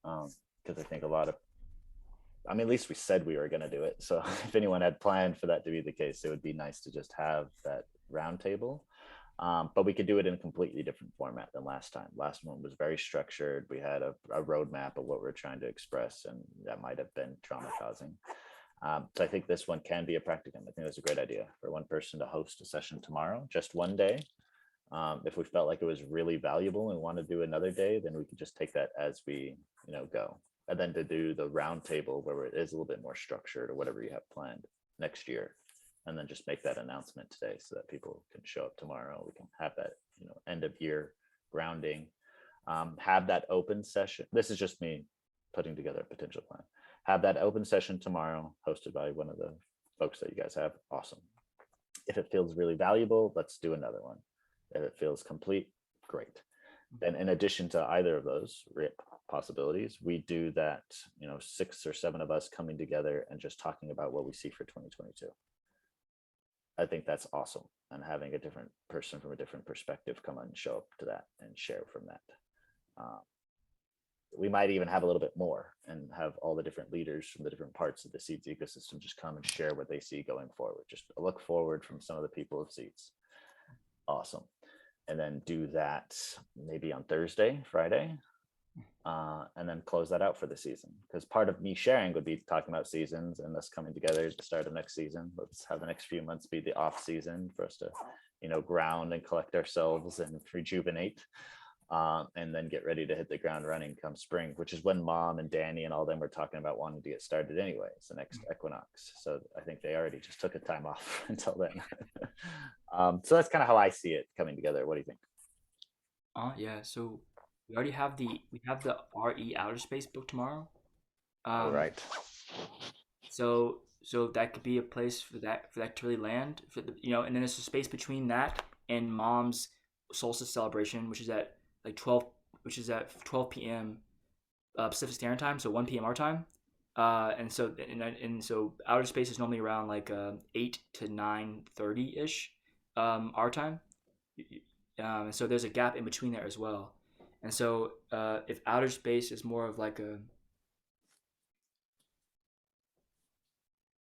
Because I think a lot of, I mean, at least we said we were going to do it. So if anyone had planned for that to be the case, it would be nice to just have that roundtable. But we could do it in a completely different format than last time. Last one was very structured. We had a roadmap of what we're trying to express, and that might have been trauma causing. So I think this one can be a practicum. I think that's a great idea for one person to host a session tomorrow, just one day. If we felt like it was really valuable and want to do another day, then we could just take that as we go. And then to do the round table where it is a little bit more structured or whatever you have planned next year, and then just make that announcement today so that people can show up tomorrow. We can have that end of year grounding. Have that open session. This is just me putting together a potential plan. Have that open session tomorrow, hosted by one of the folks that you guys have. Awesome. If it feels really valuable, let's do another one. If it feels complete, great. Then in addition to either of those possibilities, we do that, 6 or 7 of us coming together and just talking about what we see for 2022. I think that's awesome. And having a different person from a different perspective come and show up to that and share from that. We might even have a little bit more and have all the different leaders from the different parts of the SEEDS ecosystem just come and share what they see going forward. Just a look forward from some of the people of SEEDS. Awesome. And then do that maybe on Thursday, Friday, and then close that out for the season. Because part of me sharing would be talking about seasons and us coming together at the start of next season. Let's have the next few months be the off season for us to, ground and collect ourselves and rejuvenate. And then get ready to hit the ground running come spring, which is when Mom and Danny and all them were talking about wanting to get started anyway. It's the next equinox. So I think they already just took a time off until then. So that's kind of how I see it coming together. What do you think? Yeah. So we already have the RE outer space book tomorrow. All right. So that could be a place for that to really land. And then there's a space between that and Mom's Solstice celebration, which is at 12 p.m. Pacific Standard Time, so 1 p.m. our time. And so outer space is normally around 8 to 9:30 ish our time. So there's a gap in between there as well. And so if outer space is more of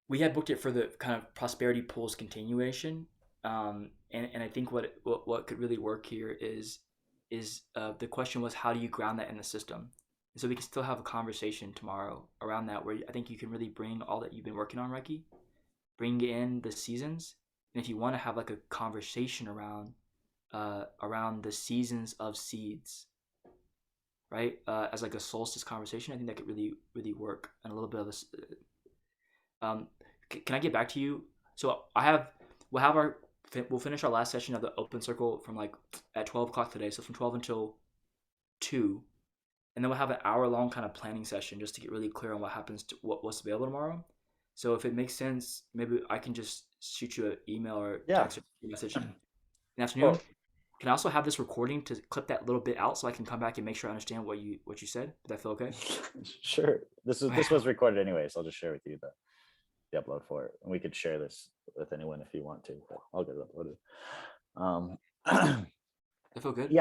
we had booked it for the kind of prosperity pools continuation. And I think what could really work here is the question was, how do you ground that in the system? And so we can still have a conversation tomorrow around that, where I think you can really bring all that you've been working on, Reiki, bring in the seasons, and if you want to have a conversation around the seasons of SEEDS, right, as a solstice conversation, I think that could really really work. And a little bit of this. Can I get back to you? So we'll finish our last session of the open circle from at 12 o'clock today. So from 12 until 2, and then we'll have an hour-long kind of planning session just to get really clear on what happens to what's available tomorrow. So if it makes sense, maybe I can just shoot you an email or text or message in the afternoon. Can I also have this recording to clip that little bit out so I can come back and make sure I understand what you said? Does that feel okay? Sure. This was recorded anyway, so I'll just share with you the upload for it, and we could share this with anyone if you want to, but I'll get it uploaded. I feel good.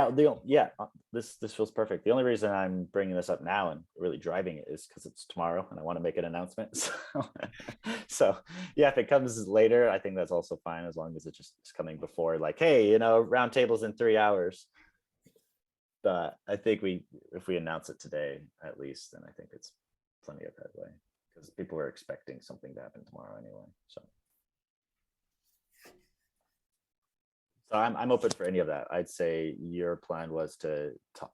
This feels perfect. The only reason I'm bringing this up now and really driving it is because it's tomorrow and I want to make an announcement. So if it comes later, I think that's also fine, as long as it just is coming before, hey, round tables in 3 hours. But I think if we announce it today at least, then I think it's plenty of headway, because people were expecting something to happen tomorrow anyway. So I'm open for any of that. I'd say your plan was to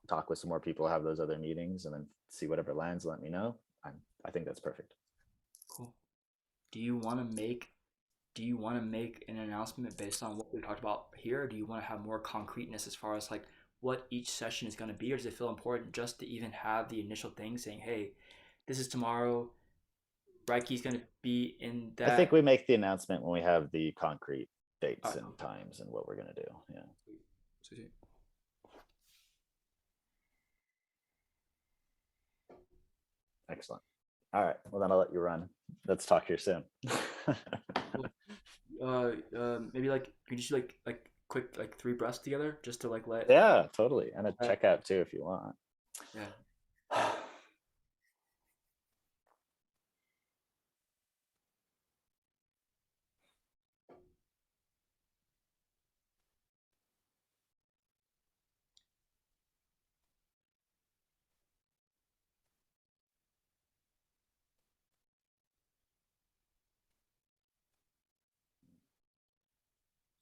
talk with some more people, have those other meetings, and then see whatever lands. Let me know. I think that's perfect. Cool. Do you want to make an announcement based on what we talked about here, or do you want to have more concreteness as far as what each session is going to be, or does it feel important just to even have the initial thing saying, hey, this is tomorrow, Reiki's going to be in that? I think we make the announcement when we have the concrete dates and times and what we're going to do. Yeah. Sweet. Excellent. All right. Well, then I'll let you run. Let's talk here soon. Maybe can you just do quick 3 breaths together just to let. Yeah, totally. And a checkout too, if you want. Yeah.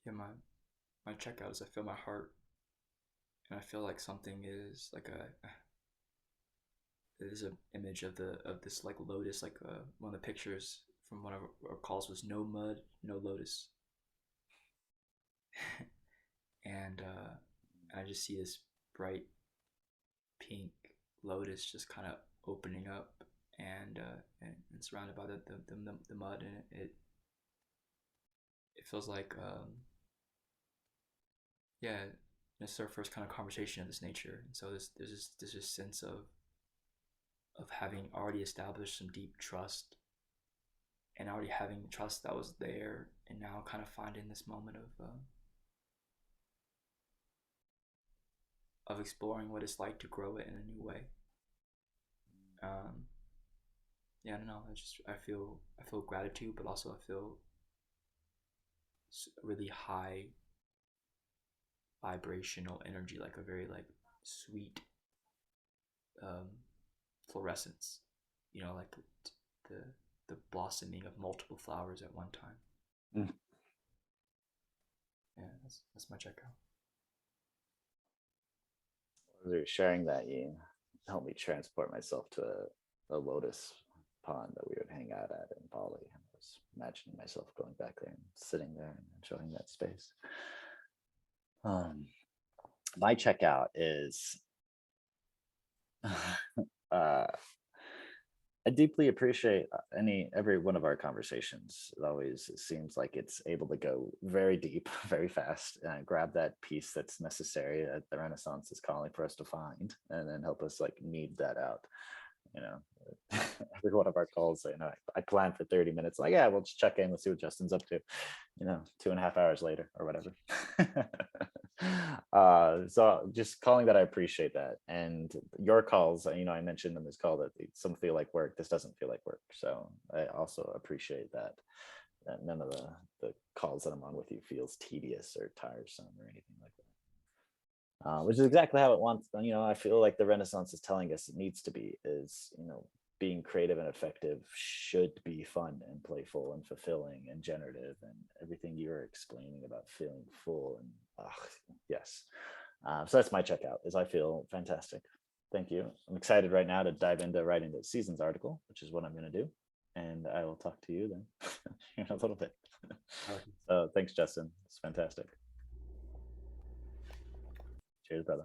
Yeah, my checkout is I feel my heart, and I feel like something is there's an image of this lotus, one of the pictures from one of our calls was no mud, no lotus. and I just see this bright pink lotus just kind of opening up, and surrounded by the mud, and it feels like yeah, it's our first kind of conversation of this nature, and so there's this sense of having already established some deep trust, and already having trust that was there, and now kind of finding this moment of exploring what it's like to grow it in a new way. Um, yeah, I don't know. I feel gratitude, but also I feel really high vibrational energy, like a very like sweet um, fluorescence. You know, like the the blossoming of multiple flowers at one time. Mm. Yeah, that's my checkout. As you're sharing that, you helped me transport myself to a lotus pond that we would hang out at in Bali. I was imagining myself going back there and sitting there and enjoying that space. My checkout is I deeply appreciate every one of our conversations. It always seems like it's able to go very deep, very fast, and grab that piece that's necessary that the Renaissance is calling for us to find, and then help us like knead that out. You know, every one of our calls, I plan for 30 minutes. Like, yeah, we'll just check in. Let's see what Justin's up to. 2.5 hours later or whatever. So just calling that, I appreciate that. And your calls, I mentioned in this call that some feel like work. This doesn't feel like work. So I also appreciate that none of the calls that I'm on with you feels tedious or tiresome or anything like that. Which is exactly how it wants. I feel like the Renaissance is telling us it needs to be, is being creative and effective should be fun and playful and fulfilling and generative, and everything you were explaining about feeling full and yes. So that's my checkout, is I feel fantastic. Thank you. I'm excited right now to dive into writing the seasons article, which is what I'm going to do, and I will talk to you then in a little bit. So thanks, Justin. It's fantastic. Cheers, brother.